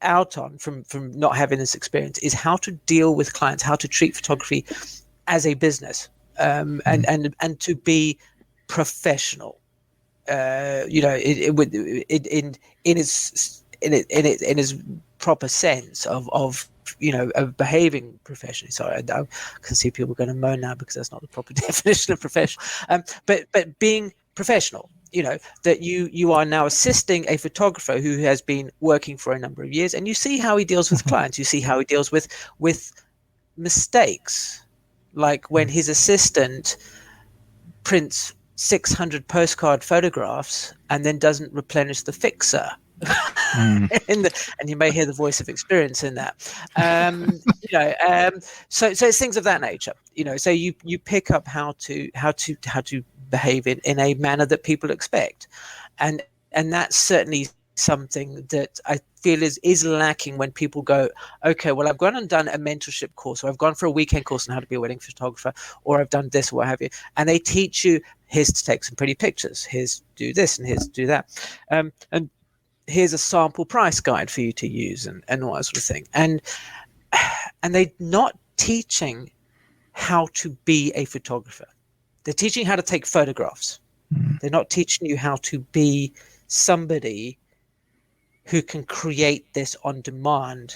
out on from not having this experience, is how to deal with clients, how to treat photography as a business, and to be professional. In its proper sense of behaving professionally. Sorry, I can see people going to moan now because that's not the proper definition of professional. But being professional, that you are now assisting a photographer who has been working for a number of years, and you see how he deals with clients. You see how he deals with mistakes, like when his assistant prints 600 postcard photographs and then doesn't replenish the fixer. And you may hear the voice of experience in that. So it's things of that nature. So you pick up how to behave in a manner that people expect, and that's certainly something that I feel is lacking when people go, okay, well, I've gone and done a mentorship course, or I've gone for a weekend course on how to be a wedding photographer, or I've done this or what have you, and they teach you, here's to take some pretty pictures, here's to do this and here's to do that, and here's a sample price guide for you to use, and all that sort of thing, and they're not teaching how to be a photographer. They're teaching how to take photographs. They're not teaching you how to be somebody who can create this on demand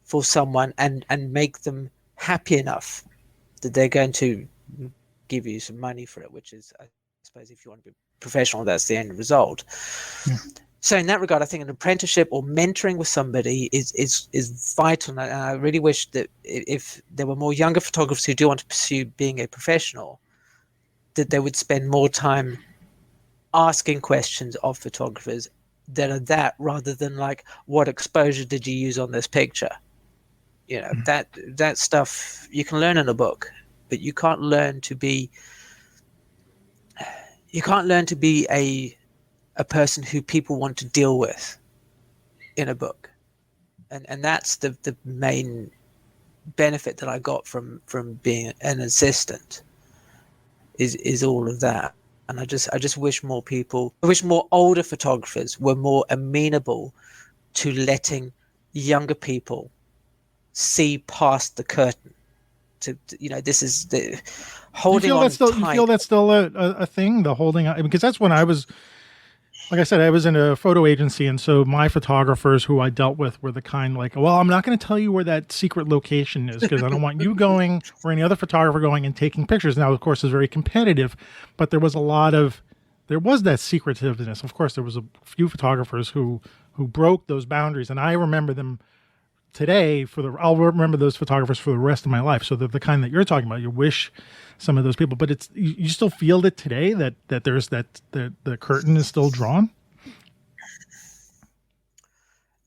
for someone and make them happy enough that they're going to give you some money for it, which is, I suppose, if you want to be professional, that's the end result. Yeah. So in that regard, I think an apprenticeship or mentoring with somebody is vital. And I really wish that if there were more younger photographers who do want to pursue being a professional, that they would spend more time asking questions of photographers that are that, rather than like, what exposure did you use on this picture? That stuff you can learn in a book, but you can't learn to be a person who people want to deal with in a book. And that's the main benefit that I got from being an assistant is all of that. And I just wish more older photographers were more amenable to letting younger people see past the curtain. This is the holding on tight. You feel that's still a thing, the holding on? Because that's when I was, like I said, I was in a photo agency, and so my photographers who I dealt with were the kind like, well, I'm not going to tell you where that secret location is because I don't want you going or any other photographer going and taking pictures. Now, of course, it's very competitive, but there was that secretiveness. Of course, there was a few photographers who broke those boundaries, and I remember them today I'll remember those photographers for the rest of my life. So they're the kind that you're talking about. You wish some of those people, but it's, you still feel it today that there's the curtain is still drawn.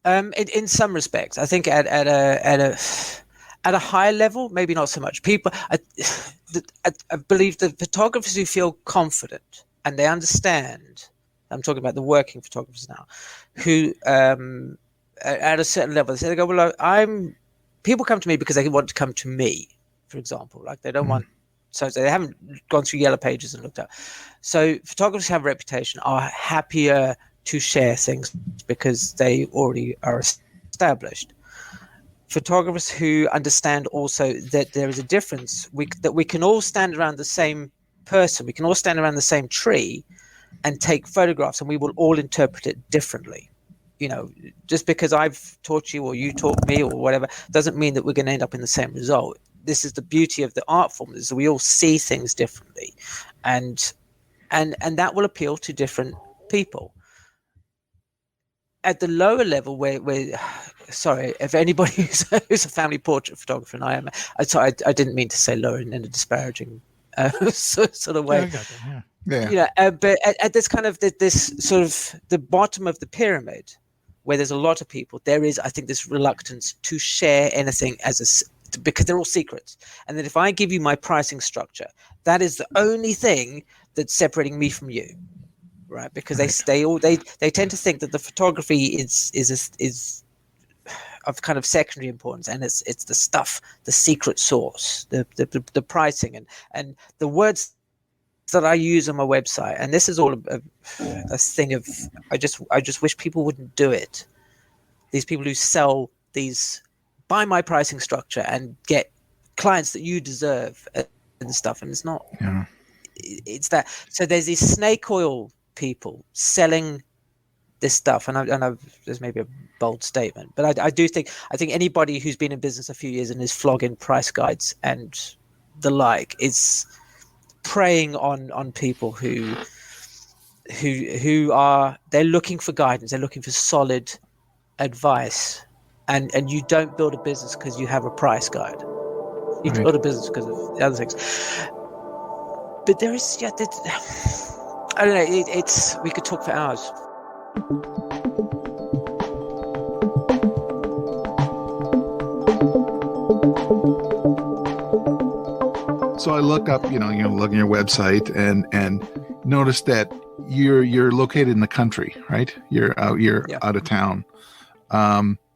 In some respects, I think at a high level, maybe not so much. People, I believe the photographers who feel confident and they understand. I'm talking about the working photographers now, who at a certain level, they go, well, people come to me because they want to come to me, for example. Like they don't want, so they haven't gone through Yellow Pages and looked up. So photographers who have a reputation are happier to share things because they already are established. photographers who understand also that there is a difference, that we can all stand around the same person, we can all stand around the same tree and take photographs, and we will all interpret it differently. Just because I've taught you or you taught me or whatever doesn't mean that we're going to end up in the same result. This is the beauty of the art form, is that we all see things differently, and that will appeal to different people. At the lower level, where sorry, if anybody who's a family portrait photographer, and I am, sorry, I didn't mean to say lower in a disparaging sort of way. Yeah, I got that, yeah. But at this kind of this sort of the bottom of the pyramid, where there's a lot of people, there is, I think, this reluctance to share anything because they're all secrets. And that if I give you my pricing structure, that is the only thing that's separating me from you, right? Because they tend to think that the photography is of kind of secondary importance, and it's the stuff, the secret sauce, the pricing, and the words that I use on my website. And this is all a thing of, I just wish people wouldn't do it. These people who sell these, buy my pricing structure and get clients that you deserve and stuff, and it's not. Yeah. It's that. So there's these snake oil people selling this stuff, and there's maybe a bold statement, but I think anybody who's been in business a few years and is flogging price guides and the like is preying on people who are, they're looking for guidance, they're looking for solid advice, and you don't build a business because you have a price guide. You Right. build a business because of the other things. But there is, I don't know, it's we could talk for hours. So I look up, look at your website and notice that you're located in the country, right? You're out of town.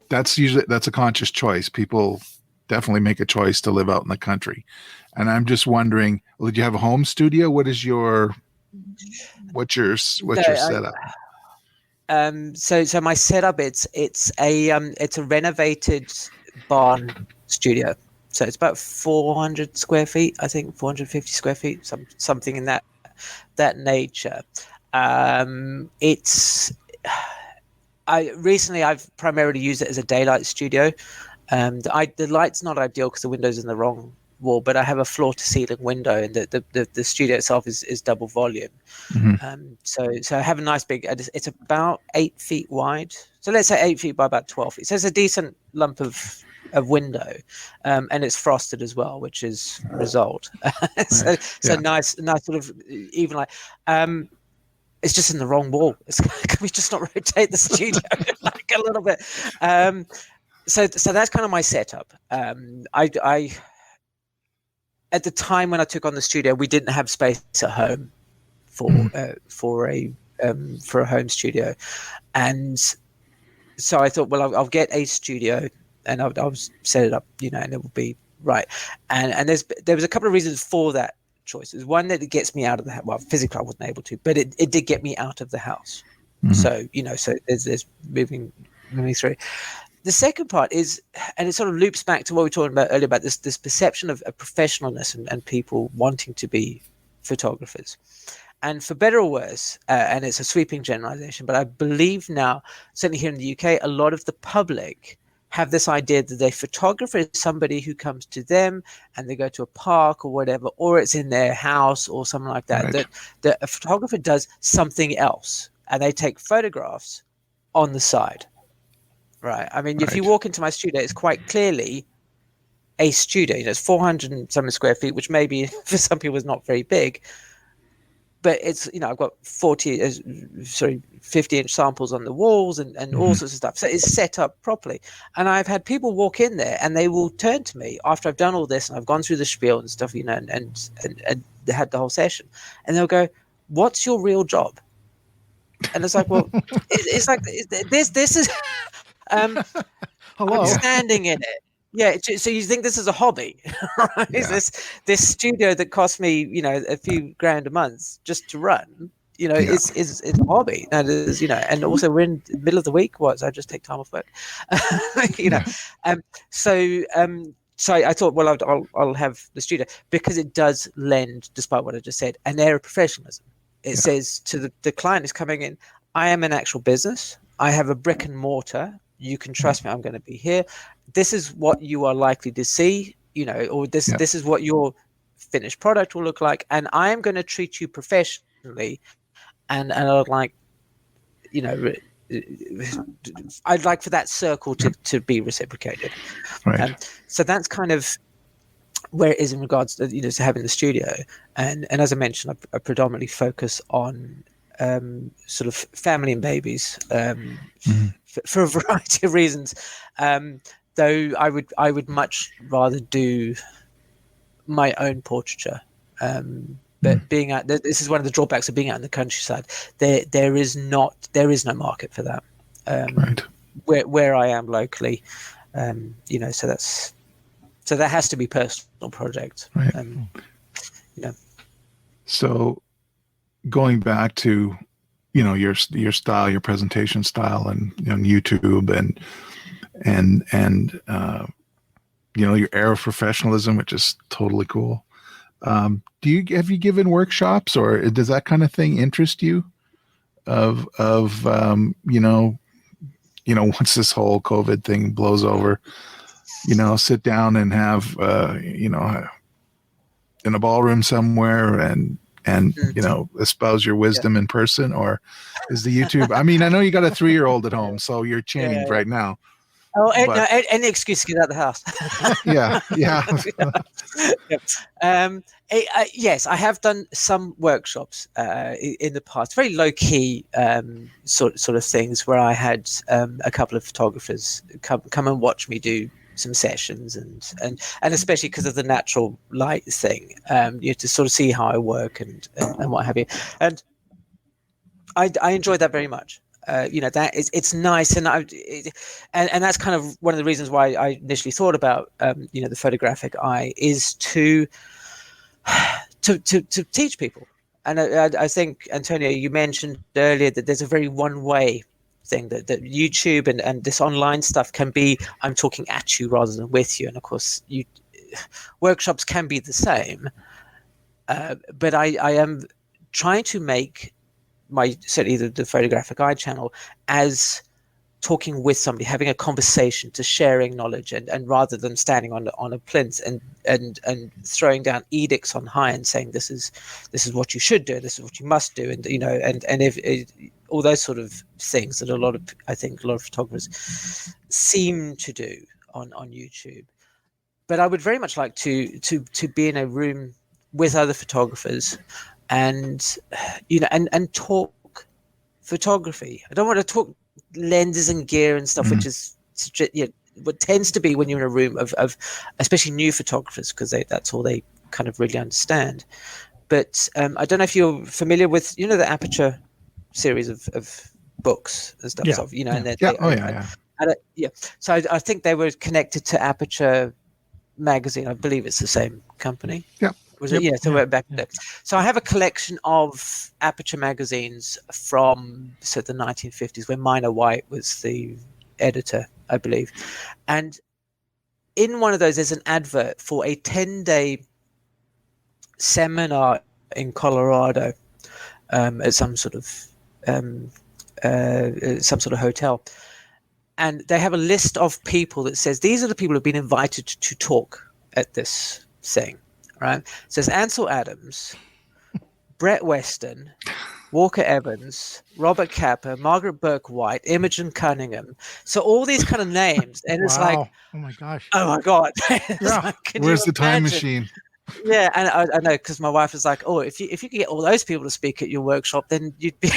That's a conscious choice. People definitely make a choice to live out in the country. And I'm just wondering, did you have a home studio? What's your setup? So my setup, it's a renovated barn studio. So it's about 400 square feet, I think 450 square feet, something in that nature. I've primarily used it as a daylight studio. The light's not ideal because the window's in the wrong wall, but I have a floor to ceiling window, and the studio itself is double volume. Mm-hmm. So I have a nice big, it's about 8 feet wide. So let's say 8 feet by about 12 feet. So it's a decent lump of window, and it's frosted as well, which is a result. Nice sort of even like, it's just in the wrong wall. Can we just not rotate the studio like a little bit? So that's kind of my setup. I at the time when I took on the studio, we didn't have space at home for a home studio, and so I thought, well, I'll get a studio and I'll set it up, and it will be right. And there was a couple of reasons for that choice. There's one that it gets me out of the house. Well, physically I wasn't able to, but it did get me out of the house. Mm-hmm. So there's moving through. The second part is, and it sort of loops back to what we were talking about earlier about this perception of professionalness and people wanting to be photographers. And for better or worse, and it's a sweeping generalization, but I believe now, certainly here in the UK, a lot of the public have this idea that a photographer is somebody who comes to them and they go to a park or whatever, or it's in their house or something like that, right. that a photographer does something else and they take photographs on the side. Right. I mean, if you walk into my studio, it's quite clearly a studio. It's 400 and something square feet, which maybe for some people is not very big. But it's, I've got 50-inch samples on the walls and mm-hmm. all sorts of stuff. So it's set up properly. And I've had people walk in there and they will turn to me after I've done all this and I've gone through the spiel and stuff, and they had the whole session. And they'll go, "What's your real job?" And it's like, well, it's like this is... Hello. I'm standing in it. Yeah. So you think this is a hobby, right? Yeah. This studio that cost me, a few grand a month just to run it's a hobby, and is, and also we're in the middle of the week. I just take time off work, So I thought, well, I'll have the studio, because it does lend, despite what I just said, an air of professionalism. It says to the client is coming in, I am an actual business. I have a brick and mortar. You can trust me. I'm going to be here. This is what you are likely to see, or this is what your finished product will look like, and I am going to treat you professionally, and I'd like, I'd like for that circle to be reciprocated. Right. So that's kind of where it is in regards to, to having the studio. And as I mentioned, I predominantly focus on sort of family and babies for a variety of reasons. Though I would much rather do my own portraiture. But being out, this is one of the drawbacks of being out in the countryside. There is no market for that. Right. Where I am locally, so that has to be personal project. Right. So going back to, your style, your presentation style, and on YouTube, and your air of professionalism, which is totally cool. Have you given workshops, or does that kind of thing interest you? Of once this whole COVID thing blows over, sit down and have in a ballroom somewhere and espouse your wisdom in person, or is the YouTube? I mean, I know you got a 3-year-old at home, so you're chained right now. Oh, any excuse to get out of the house. Yeah. Yes, I have done some workshops in the past, very low key sort of things, where I had a couple of photographers come and watch me do some sessions, and especially because of the natural light thing, to sort of see how I work and what have you, and I enjoyed that very much. That it's nice, and that's kind of one of the reasons why I initially thought about the Photographic Eye, is to teach people. And I think, Antonio, you mentioned earlier that there's a very one-way thing, that YouTube and this online stuff can be, I'm talking at you rather than with you, and of course workshops can be the same, but I am trying to make certainly the Photographic Eye channel as talking with somebody, having a conversation, to sharing knowledge, and rather than standing on a plinth and throwing down edicts on high and saying this is what you should do, this is what you must do, and if all those sort of things that I think a lot of photographers seem to do on YouTube. But I would very much like to be in a room with other photographers and talk photography. I don't want to talk lenses and gear and stuff, which is what tends to be when you're in a room of especially new photographers, because that's all they kind of really understand. But I don't know if you're familiar with the Aperture series of books and stuff. So, So I think they were connected to Aperture magazine. I believe it's the same company. Yeah. Was it? Yeah. So we're back there. So I have a collection of Aperture magazines from the 1950s, when Minor White was the editor, I believe. And in one of those, there's an advert for a 10-day seminar in Colorado at some sort of hotel. And they have a list of people that says, these are the people who've been invited to talk at this thing. Right? It says Ansel Adams, Brett Weston, Walker Evans, Robert Capa, Margaret Burke White, Imogen Cunningham. So all these kind of names, and it's like, oh my gosh, oh my god, where's the time machine? Yeah, and I know, because my wife was like, oh, if you could get all those people to speak at your workshop, then you'd be.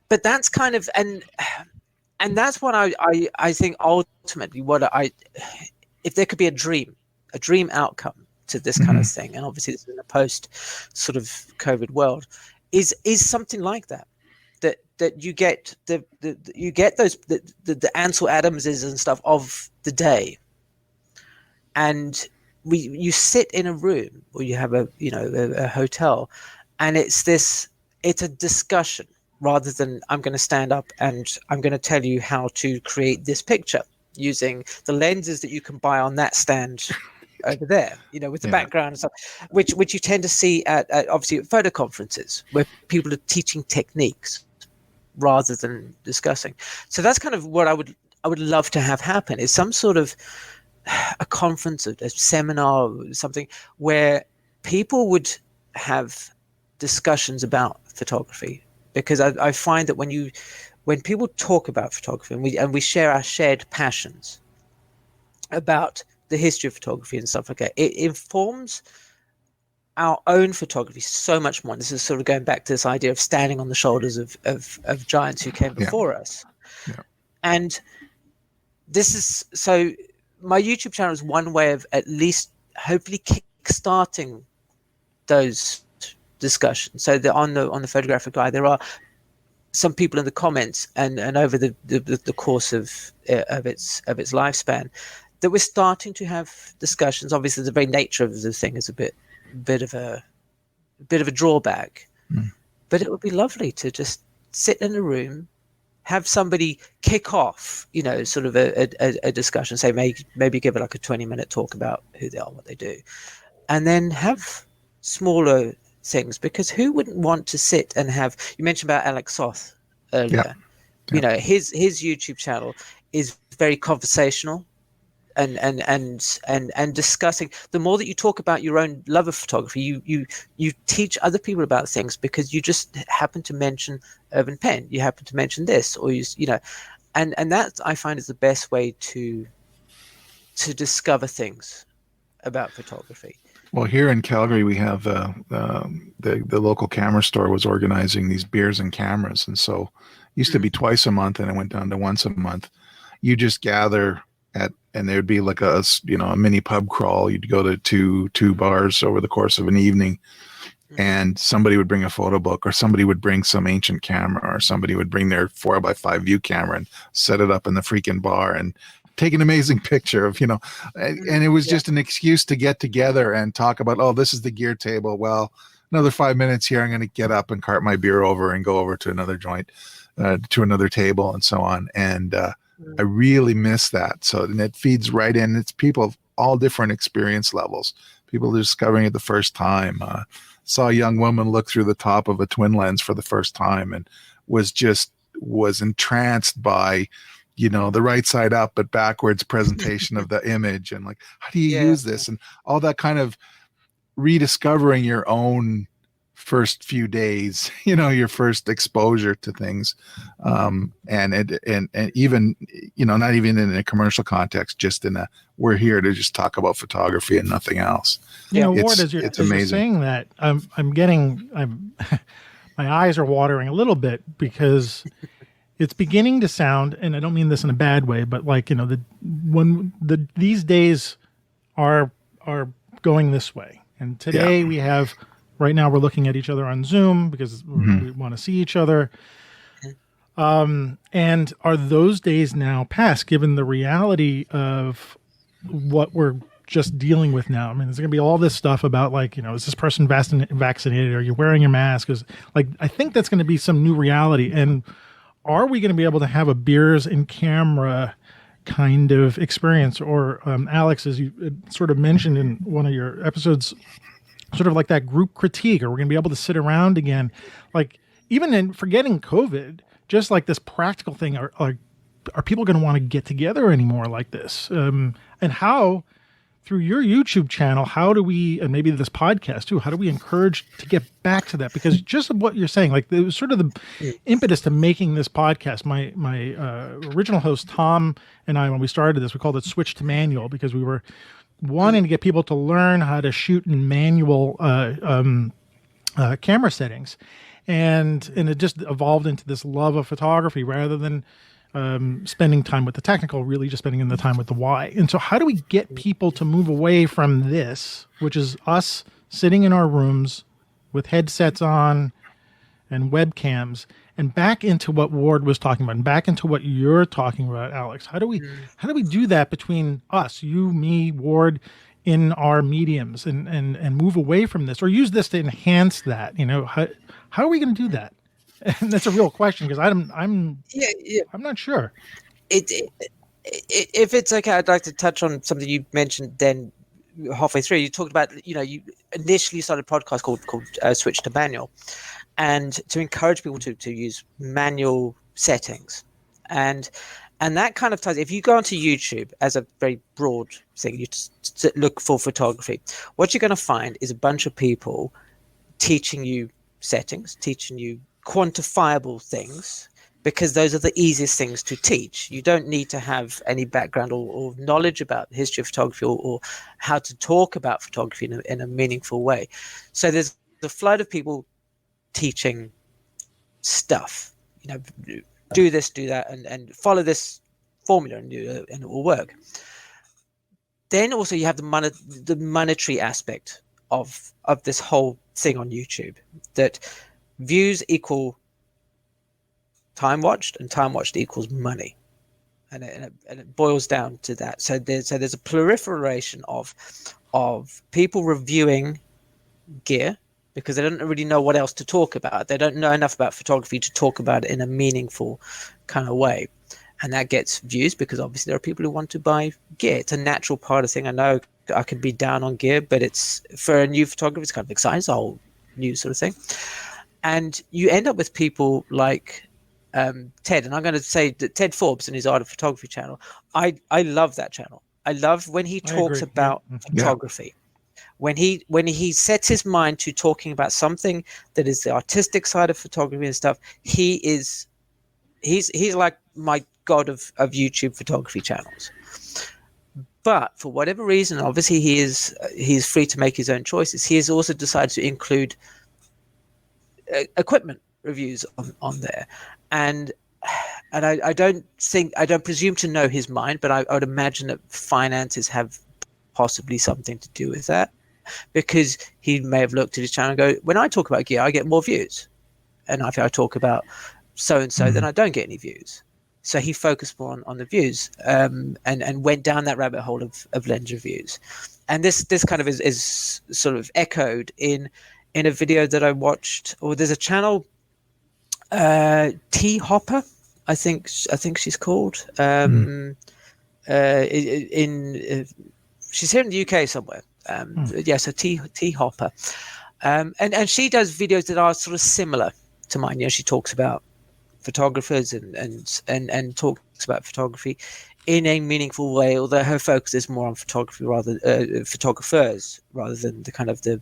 But that's kind of and that's what I think ultimately if there could be a dream outcome to this kind of thing, and obviously this is in a post sort of COVID world, is something like that you get you get those the Ansel Adamses and stuff of the day, and you sit in a room, or you have a hotel, and it's a discussion rather than I'm going to stand up and I'm going to tell you how to create this picture using the lenses that you can buy on that stand over there, with the background and stuff, which you tend to see at obviously at photo conferences where people are teaching techniques rather than discussing. So that's kind of what I would love to have happen, is some sort of a conference, a seminar, or something where people would have discussions about photography, because I find that when people talk about photography and we share our shared passions about the history of photography and stuff like that, it informs our own photography so much more. This is sort of going back to this idea of standing on the shoulders of giants who came before us. Yeah. And this is, so my YouTube channel is one way of at least hopefully kickstarting those discussions. So on the Photographic Eye, there are some people in the comments and over the course of its lifespan that we're starting to have discussions. Obviously, the very nature of the thing is a bit of a drawback, but it would be lovely to just sit in a room, have somebody kick off, sort of a discussion, say maybe give it like a 20-minute talk about who they are, what they do, and then have smaller things, because who wouldn't want to sit and have, you mentioned about Alex Soth earlier. Yeah. His YouTube channel is very conversational and discussing. The more that you talk about your own love of photography, you teach other people about things, because you just happen to mention urban pen, you happen to mention this, or and that I find is the best way to discover things about photography. Well, here in Calgary, we have the local camera store was organizing these beers and cameras, and so it used to be twice a month, and it went down to once a month. You just gather and there would be like a mini pub crawl. You'd go to two bars over the course of an evening, and somebody would bring a photo book, or somebody would bring some ancient camera, or somebody would bring their 4x5 view camera and set it up in the freaking bar and take an amazing picture of, and it was just an excuse to get together and talk about, oh, this is the gear table. Well, another 5 minutes here, I'm going to get up and cart my beer over and go over to another joint, to another table, and so on. And I really miss that. So, and it feeds right in. It's people of all different experience levels. People discovering it the first time. Saw a young woman look through the top of a twin lens for the first time and was entranced by, the right side up but backwards presentation of the image, and like, how do you use this, and all that kind of rediscovering your own first few days, your first exposure to things, and even, not even in a commercial context, just we're here to just talk about photography and nothing else. Ward, as you're saying that, my eyes are watering a little bit, because it's beginning to sound, and I don't mean this in a bad way, but like, these days are going this way. And today we have, right now we're looking at each other on Zoom because we want to see each other. And are those days now past, given the reality of what we're just dealing with now? I mean, there's going to be all this stuff about, like, is this person vaccinated? Are you wearing your mask? I think that's going to be some new reality. And are we going to be able to have a beers and camera kind of experience? Or Alex, as you sort of mentioned in one of your episodes, sort of like that group critique, or we're going to be able to sit around again, like, even in forgetting COVID, just like this practical thing, are people going to want to get together anymore like this? And how, through your YouTube channel, how do we, and maybe this podcast too, how do we encourage to get back to that? Because just what you're saying, like, it was sort of the impetus to making this podcast. My original host, Tom, and I, when we started this, we called it Switch to Manual, because we were wanting to get people to learn how to shoot in manual camera settings. And it just evolved into this love of photography, rather than spending time with the technical, really just spending the time with the why. And so how do we get people to move away from this, which is us sitting in our rooms with headsets on and webcams, and back into what Ward was talking about, and back into what you're talking about, Alex? How do we do that between us, you, me, Ward, in our mediums and move away from this, or use this to enhance that? How are we going to do that? And that's a real question, because I'm not sure. If it's okay, I'd like to touch on something you mentioned then halfway through. You talked about, you initially started a podcast called Switch to Manual, and to encourage people to use manual settings. And that kind of ties, if you go onto YouTube as a very broad thing, you just look for photography, what you're going to find is a bunch of people teaching you settings, teaching you quantifiable things, because those are the easiest things to teach. You don't need to have any background or knowledge about the history of photography or how to talk about photography in a meaningful way. So there's a flood of people teaching stuff, do this, do that, and follow this formula, and it will work. Then also you have the monetary aspect of this whole thing on YouTube, that views equal time watched, and time watched equals money, and it boils down to that. So there's a proliferation of people reviewing gear, because they don't really know what else to talk about. They don't know enough about photography to talk about it in a meaningful kind of way. And that gets views, because obviously there are people who want to buy gear. It's a natural part of the thing. I know I could be down on gear, but it's, for a new photographer, it's kind of exciting. It's a whole new sort of thing. And you end up with people like Ted, and I'm going to say that Ted Forbes and his Art of Photography channel. I love that channel. I love when he talks about photography. When he sets his mind to talking about something that is the artistic side of photography and stuff, he's like my god of YouTube photography channels. But for whatever reason, obviously he's free to make his own choices. He has also decided to include equipment reviews on there, and I don't presume to know his mind, but I would imagine that finances have possibly something to do with that, because he may have looked at his channel and go, when I talk about gear, I get more views, and if I talk about so and so, then I don't get any views. So he focused more on the views, and went down that rabbit hole of lens reviews. And this kind of is sort of echoed in a video that I watched, or there's a channel, T Hopper, I think she's called. She's here in the UK somewhere. So T Hopper, and she does videos that are sort of similar to mine. She talks about photographers and talks about photography in a meaningful way, although her focus is more on photography photographers rather than the kind of the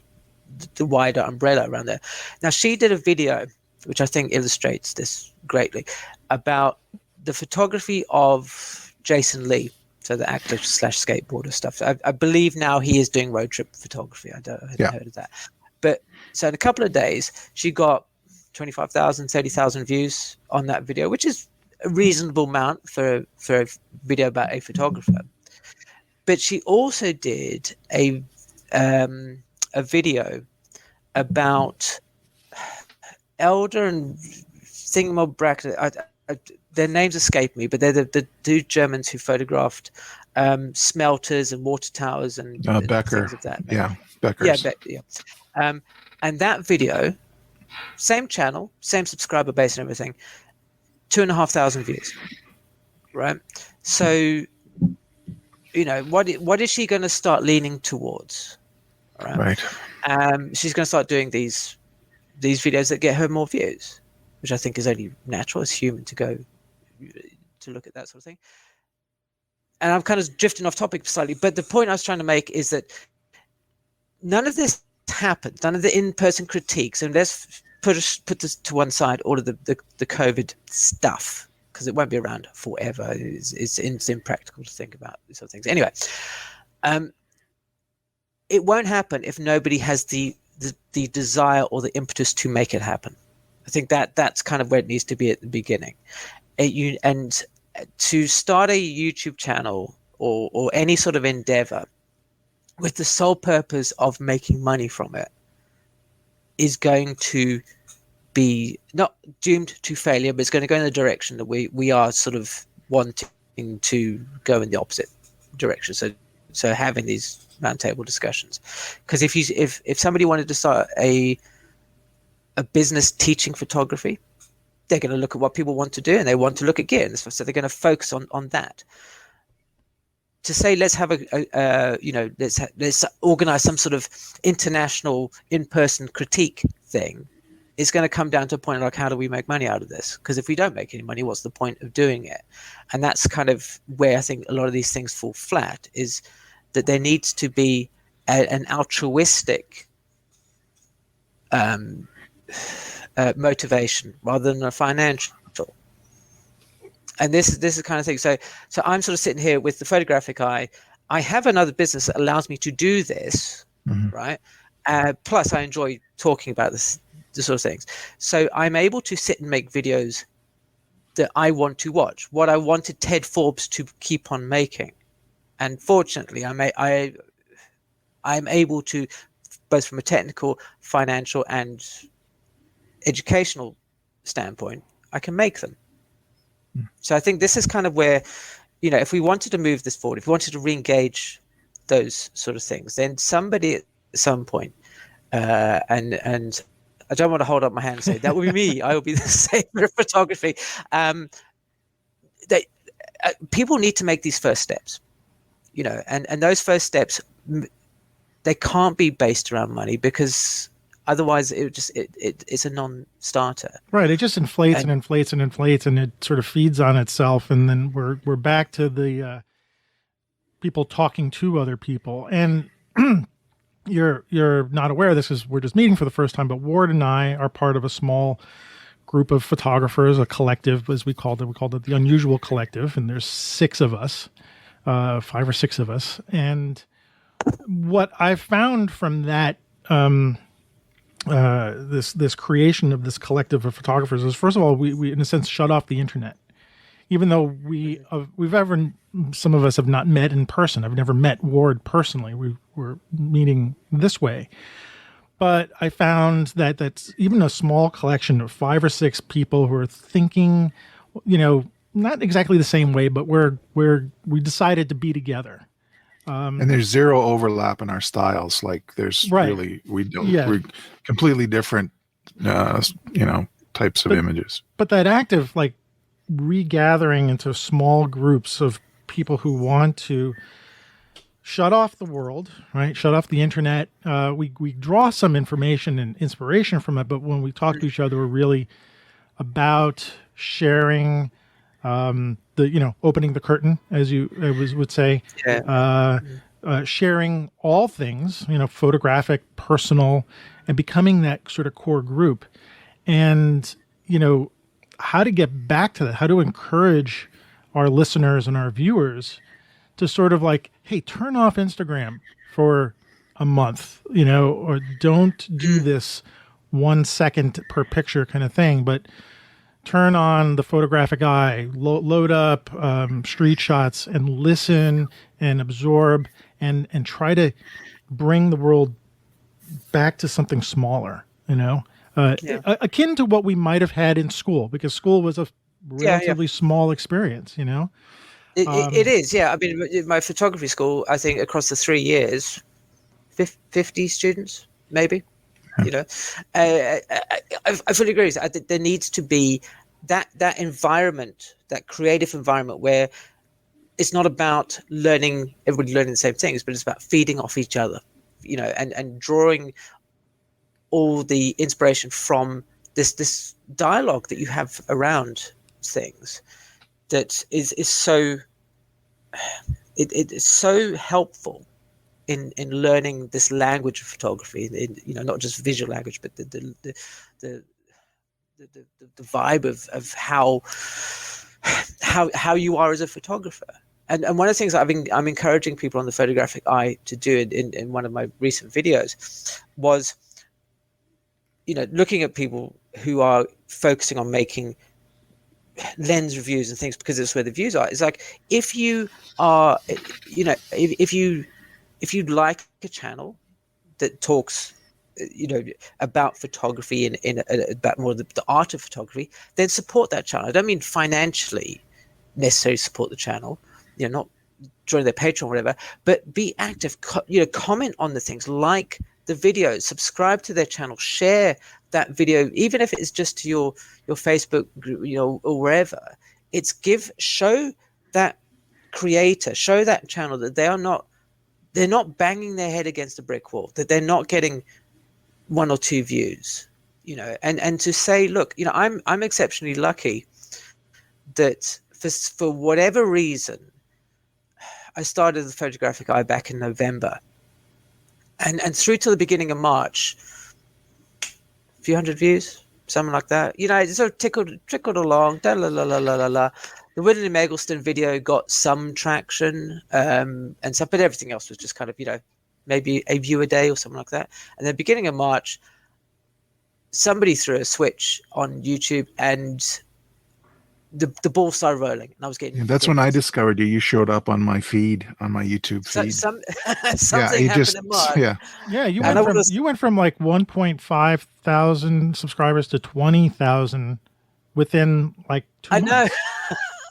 wider umbrella around there. Now, she did a video which I think illustrates this greatly, about the photography of Jason Lee, so the actor / skateboarder stuff. I believe now he is doing road trip photography. I hadn't heard of that. But so in a couple of days, she got 25,000, 30,000 views on that video, which is a reasonable amount for a video about a photographer. But she also did a video about Elder and Thingamabrack. Their names escape me, but they're the two Germans who photographed smelters and water towers and Becker. Things of that. Yeah, Beckers. And that video, same channel, same subscriber base and everything, 2,500 views. Right. So, what is she going to start leaning towards? Right. She's going to start doing these videos that get her more views, which I think is only natural. It's human to go to look at that sort of thing. And I'm kind of drifting off topic slightly, but the point I was trying to make is that none of this happened, none of the in-person critiques, and let's put this to one side, all of the COVID stuff, because it won't be around forever. It's impractical to think about these sort of things. Anyway, it won't happen if nobody has the desire or the impetus to make it happen. I think that's kind of where it needs to be at the beginning. And to start a YouTube channel or any sort of endeavor with the sole purpose of making money from it is going to be not doomed to failure, but it's going to go in the direction that we are sort of wanting to go in the opposite direction. So So having these roundtable discussions, because if somebody wanted to start a business teaching photography, they're going to look at what people want to do, and they want to look at gear, so they're going to focus on that. To say let's have let's organize some sort of international in-person critique thing, it's going to come down to a point like, how do we make money out of this? Because if we don't make any money, what's the point of doing it? And that's kind of where I think a lot of these things fall flat, is that there needs to be an altruistic motivation rather than a financial. And this is the kind of thing. So I'm sort of sitting here with the Photographic Eye. I have another business that allows me to do this, right? Plus, I enjoy talking about this sort of things. So I'm able to sit and make videos that I want to watch, what I wanted Ted Forbes to keep on making. And fortunately, I'm able to, both from a technical, financial, and educational standpoint, I can make them. So I think this is kind of where, if we wanted to move this forward, if we wanted to re-engage those sort of things, then somebody at some point, and I don't want to hold up my hand and say that will be me, I will be the savior of photography. People need to make these first steps, and those first steps, they can't be based around money, because otherwise it's a non-starter. Right. It just inflates and inflates and inflates, and it sort of feeds on itself. And then we're back to the people talking to other people. And you're not aware of this because we're just meeting for the first time, but Ward and I are part of a small group of photographers, a collective, as we called it. We called it the Unusual Collective. And there's 6 of us, 5 or 6 of us. And what I found from that, this creation of this collective of photographers is, first of all, we in a sense shut off the internet, even though some of us have not met in person. I've never met Ward personally. We were meeting this way, but I found that that's even a small collection of 5 or 6 people who are thinking, not exactly the same way, but we decided to be together. And there's zero overlap in our styles. Like there's really, we're completely different, types of images. But that act of like regathering into small groups of people who want to shut off the world, right? Shut off the internet. We draw some information and inspiration from it, but when we talk to each other, we're really about sharing, opening the curtain, as you would say, sharing all things, photographic, personal, and becoming that sort of core group. And, how to get back to that, how to encourage our listeners and our viewers to sort of like, hey, turn off Instagram for a month, or don't do this 1 second per picture kind of thing, but turn on the Photographic Eye, load up street shots, and listen and absorb and try to bring the world back to something smaller, akin to what we might have had in school, because school was a relatively small experience, It is, yeah. I mean, in my photography school, I think across the 3 years, 50 students, maybe. I fully agree with that. I think there needs to be that environment, that creative environment, where it's not about everybody learning the same things, but it's about feeding off each other, and drawing all the inspiration from this dialogue that you have around things. That is so it's so helpful in learning this language of photography, not just visual language, but the vibe of how you are as a photographer. And one of the things I'm encouraging people on the Photographic Eye to do in one of my recent videos was, looking at people who are focusing on making lens reviews and things because it's where the views are. It's like, if you are, if you'd like a channel that talks, about photography and about more the art of photography, then support that channel. I don't mean financially necessarily support the channel, not join their Patreon or whatever, but be active, comment on the things, like the videos, subscribe to their channel, share that video, even if it's just to your Facebook group, or wherever. It's show that creator, show that channel that they're not banging their head against a brick wall, that they're not getting 1 or 2 views, and to say, look, I'm exceptionally lucky that for whatever reason, I started the Photographic Eye back in November, and through to the beginning of March, a few hundred views, something like that. It sort of trickled along. Da, la, la, la, la, la, la. The Whitney and Eggleston video got some traction, and stuff, but everything else was just kind of, maybe a view a day or something like that. And the beginning of March, somebody threw a switch on YouTube, and the ball started rolling, and I was getting. Yeah, that's when I discovered you. You showed up on my feed, on my YouTube feed. Something happened in March. Yeah. You went from like 1.5 thousand subscribers to 20,000 within like 2 months. I know.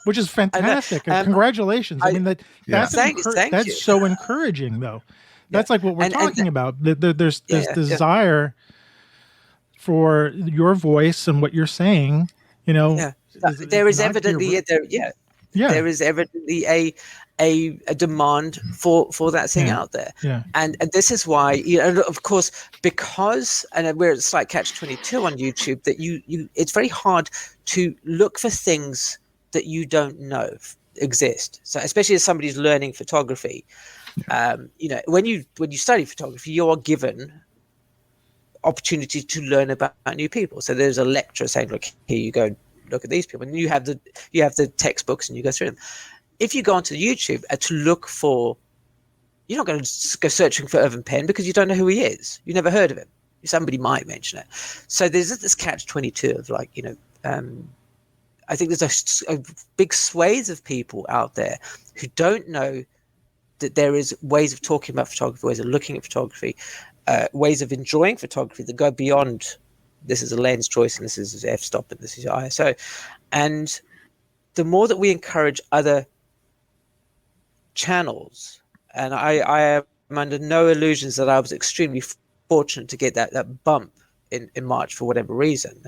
Which is fantastic. Congratulations. That's so encouraging, though. That's like what we're talking about. There's this desire for your voice and what you're saying, There is evidently there is evidently a demand for that thing out there. Yeah. And this is why, of course, because, and we're at slight catch-22 on YouTube, that you it's very hard to look for things that you don't know exist. So especially as somebody who's learning photography, when you study photography, you are given opportunity to learn about new people. So there's a lecturer saying, look, here you go, look at these people, and you have the textbooks and you go through them. If you go onto YouTube to look for, you're not going to go searching for Irvin Penn because you don't know who he is. You never heard of him. Somebody might mention it. So there's this catch-22 of like, I think there's a big swathe of people out there who don't know that there is ways of talking about photography, ways of looking at photography, ways of enjoying photography that go beyond, this is a lens choice and this is f-stop and this is ISO. And the more that we encourage other channels, and I am under no illusions that I was extremely fortunate to get that bump in March for whatever reason,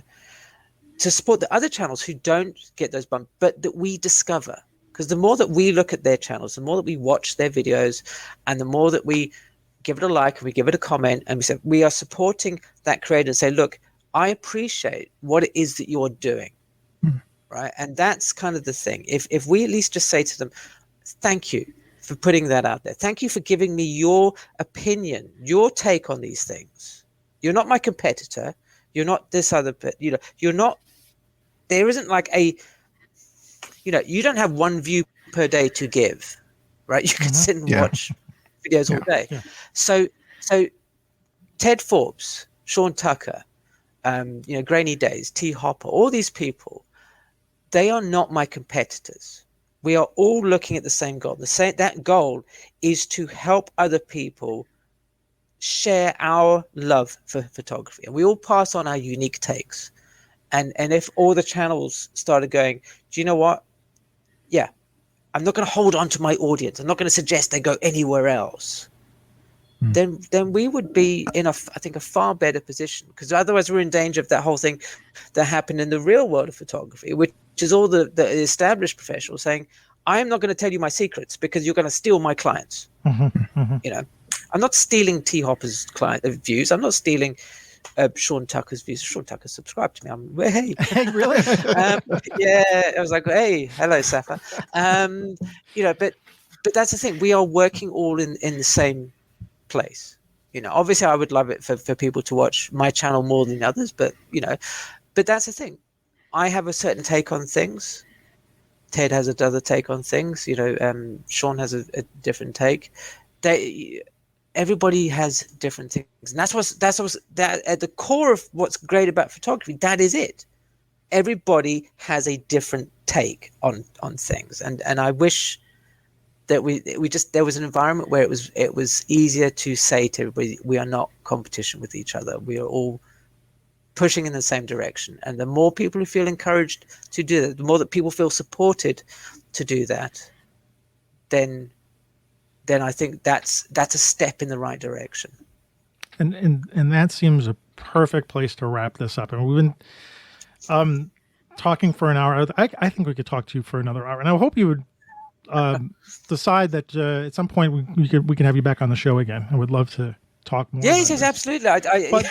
to support the other channels who don't get those bumps, but that we discover. Because the more that we look at their channels, the more that we watch their videos, and the more that we give it a like and we give it a comment, and we say we are supporting that creator and say, look, I appreciate what it is that you're doing, right? And that's kind of the thing. If we at least just say to them, thank you for putting that out there. Thank you for giving me your opinion, your take on these things. You're not my competitor. You're not this other, you're not, there isn't like you don't have 1 view per day to give, right? You can sit and watch videos all day. Yeah. So Ted Forbes, Sean Tucker, Grainy Days, T Hopper, all these people, they are not my competitors. We are all looking at the same goal. That goal is to help other people share our love for photography, and we all pass on our unique takes. And if all the channels started going, do you know what? Yeah, I'm not going to hold on to my audience. I'm not going to suggest they go anywhere else. Then we would be in I think a far better position, because otherwise we're in danger of that whole thing that happened in the real world of photography, which is all the established professionals saying, I am not going to tell you my secrets because you're going to steal my clients. I'm not stealing T Hopper's views. I'm not stealing Sean Tucker's views. Sean Tucker subscribed to me. Hey, really? I was like, hey, hello, Safa. But that's the thing. We are working all in the same place. Obviously I would love it for people to watch my channel more than others, but that's the thing. I have a certain take on things. Ted has another take on things. Sean has a different take. Everybody has different things, and that's what's at the core of what's great about photography. That is it. Everybody has a different take on things, and I wish that there was an environment where it was easier to say to everybody, we are not competition with each other. We are all pushing in the same direction. And the more people who feel encouraged to do that, the more that people feel supported to do that, then I think that's a step in the right direction. And that seems a perfect place to wrap this up. And we've been talking for an hour. I think we could talk to you for another hour. And I hope you would decide that at some point we can have you back on the show again. I would love to talk more. Yes, absolutely. But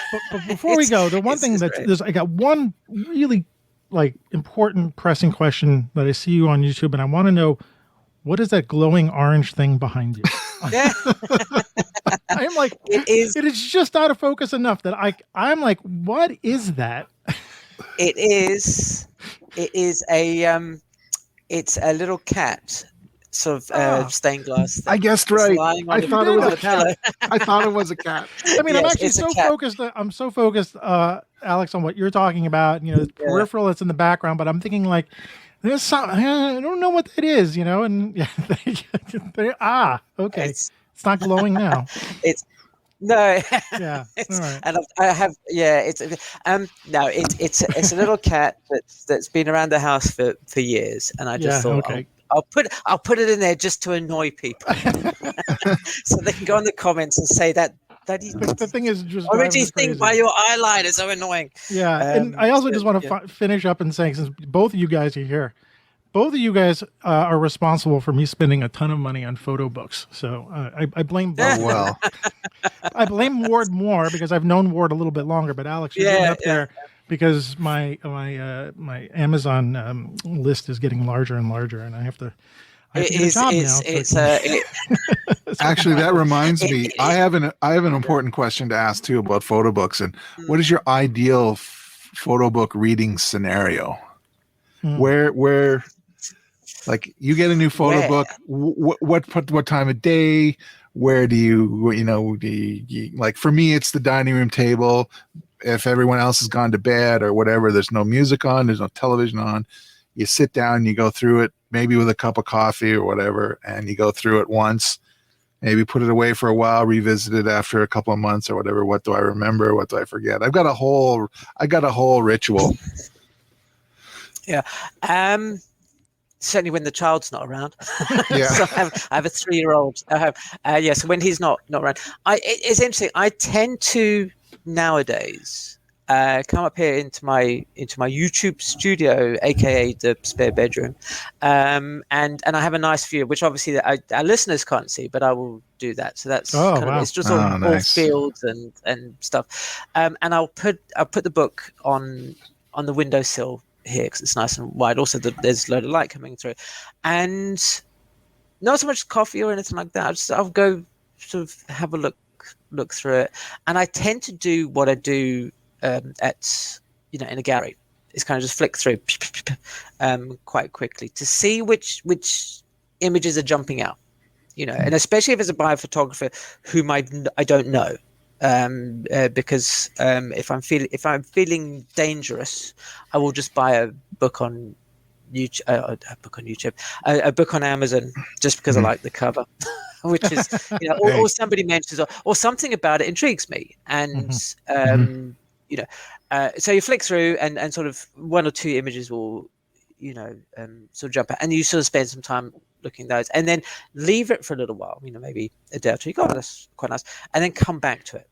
before we go, the one thing I got one really like important pressing question that I see you on YouTube, and I want to know, what is that glowing orange thing behind you? Yeah. I am like, it is just out of focus enough that I'm like, what is that? It is a little cat, sort of stained glass. I guessed right. I thought it was a cat. I thought it was a cat. I mean, yes, I'm actually so focused. I'm so focused, Alex, on what you're talking about. You know, it's peripheral, it's in the background, but I'm thinking like, there's some, I don't know what that is, you know, and okay. It's not glowing now. No. Yeah. All right. And I have, it's it's a little cat that's been around the house for years, and I just thought, okay, I'll put it in there just to annoy people, so they can go in the comments and say that. But the thing is, just already think by your eyeliner is so annoying. Yeah, and I also just want to finish up and saying, since both of you guys are here, both of you guys are responsible for me spending a ton of money on photo books. So I blame both. Oh, well. I blame Ward more because I've known Ward a little bit longer. But Alex, you're up there because my Amazon list is getting larger and larger, and I have to. Actually, that reminds me. I have an important question to ask too about photo books. And what is your ideal photo book reading scenario? Where, like, you get a new photo book. What time of day? Where do you like? For me, it's the dining room table. If everyone else has gone to bed or whatever, there's no music on, there's no television on. You sit down, you go through it, maybe with a cup of coffee or whatever, and you go through it once, maybe put it away for a while, revisit it after a couple of months or whatever. What do I remember? What do I forget? I got a whole ritual. Yeah. Certainly when the child's not around. Yeah. So I have a 3-year-old. So when he's not around, it's interesting. I tend to nowadays come up here into my YouTube studio, aka the spare bedroom, and I have a nice view, which obviously our listeners can't see, but I will do that. So that's it's just all fields and stuff, and I'll put the book on the windowsill here because it's nice and wide. Also, there's a load of light coming through, and not so much coffee or anything like that. I'll go sort of have a look through it, and I tend to do what I do in a gallery. It's kind of just flick through quite quickly to see which images are jumping out, and especially if it's by a photographer whom I don't know, because if I'm feeling dangerous, I will just buy a book on YouTube, a book on Amazon just because I like the cover. Which is, or somebody mentions, or something about it intrigues me, and so you flick through, and sort of one or two images will, sort of jump out, and you sort of spend some time looking at those, and then leave it for a little while, maybe a day or two. That's quite nice, and then come back to it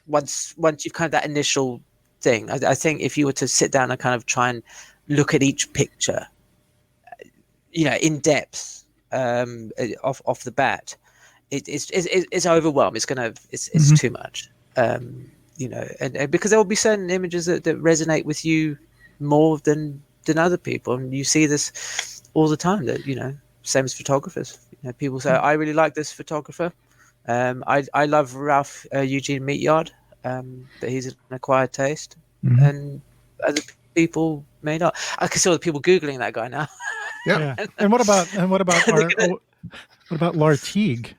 once you've kind of that initial thing. I think if you were to sit down and kind of try and look at each picture, in depth. Off the bat, it's overwhelming. It's too much, and because there will be certain images that resonate with you more than other people, and you see this all the time. That same as photographers. People say, "I really like this photographer." I love Ralph Eugene Meatyard, but he's an acquired taste, and other people may not. I can see all the people googling that guy now. Yeah. And what about Lartigue?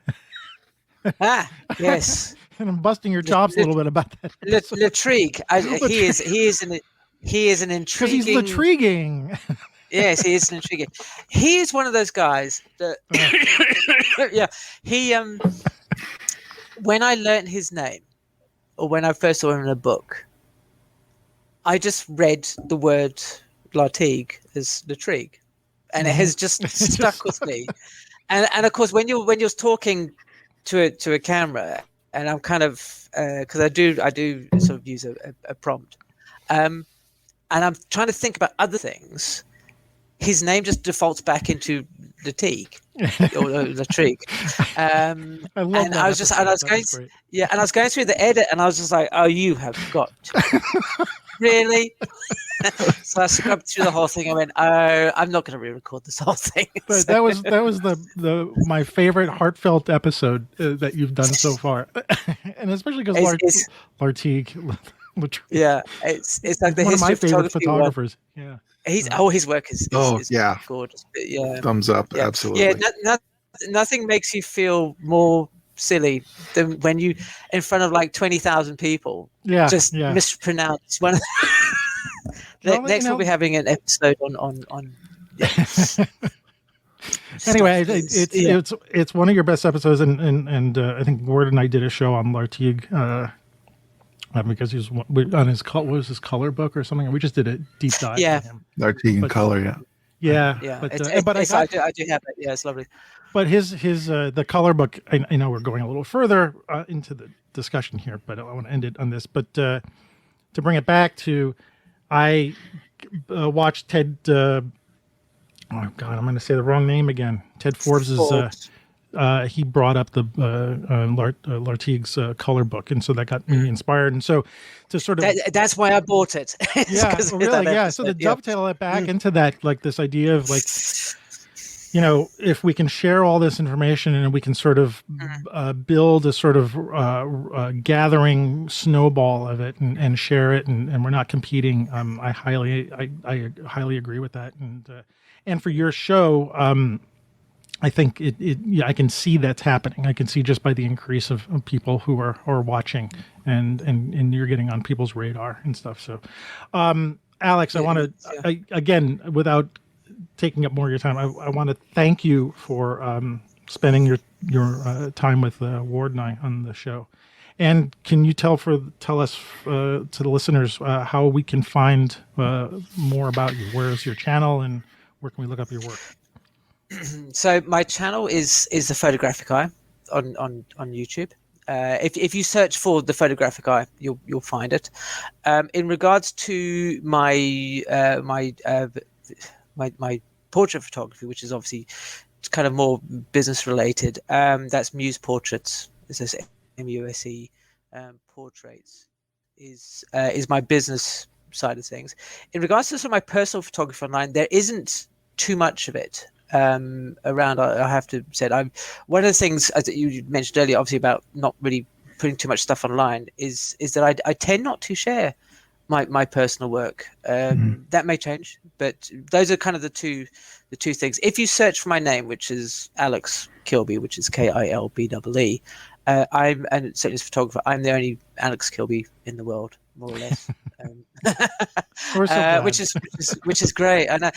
Yes. And I'm busting your chops a little bit about that. Latrigue. He is an intriguing. Because he's intriguing. Yes, he is intriguing. He is one of those guys that. He when I learned his name, or when I first saw him in a book, I just read the word Lartigue as Latrigue. And it has just stuck with me. and of course when you're talking to a camera, and I'm kind of because I do sort of use a prompt, and I'm trying to think about other things. His name just defaults back into Latique or Latrique. I love and that. I was going through the edit, and I was just like, "Oh, you have got to. Really?" So I scrubbed through the whole thing. I went, "Oh, I'm not going to re-record this whole thing." But that was my favorite heartfelt episode that you've done so far, and especially because Lartigue. Yeah, it's like the one of my history favorite of photographers. Yeah. His work is yeah, gorgeous. But yeah, thumbs up, yeah. absolutely. Yeah, nothing makes you feel more silly than when you in front of like 20,000 people. Mispronounce one. Next we'll be having an episode on. Yeah. Anyway, it's one of your best episodes, and I think Ward and I did a show on Lartigue. Because he was on his what was his color book or something, and we just did a deep dive. Yeah, on him. Lartigue in color. Yeah. But I do have it. Yeah, it's lovely. But his the color book. I know we're going a little further into the discussion here, but I want to end it on this. But to bring it back to, I watched Ted. Oh God, I'm going to say the wrong name again. Ted Forbes's. He brought up the Lartigue's color book, and so that got me inspired. And so to sort of that's why I bought it. Yeah, really, yeah. So to dovetail it back into that, like this idea of like, you know, if we can share all this information and we can sort of build a sort of gathering snowball of it and share it, and we're not competing. I highly agree with that. And for your show, I think I can see that's happening. I can see just by the increase of people who are watching, and you're getting on people's radar and stuff. So, Alex, I want to again, without taking up more of your time, I want to thank you for spending your time with Ward and I on the show. And can you tell us to the listeners how we can find more about you? Where's your channel, and where can we look up your work? So my channel is the Photographic Eye on YouTube. If you search for the Photographic Eye, you'll find it. In regards to my portrait photography, which is obviously kind of more business related, that's Muse Portraits. It says MUSE Portraits is my business side of things. In regards to sort of my personal photography online, there isn't too much of it around. I have to say, one of the things as you mentioned earlier, obviously about not really putting too much stuff online, is that I tend not to share my personal work. That may change, but those are kind of the two things. If you search for my name, which is Alex Kilbee, which is KILBEE, I'm, and certainly as a photographer, I'm the only Alex Kilbee in the world, more or less. Which is great. And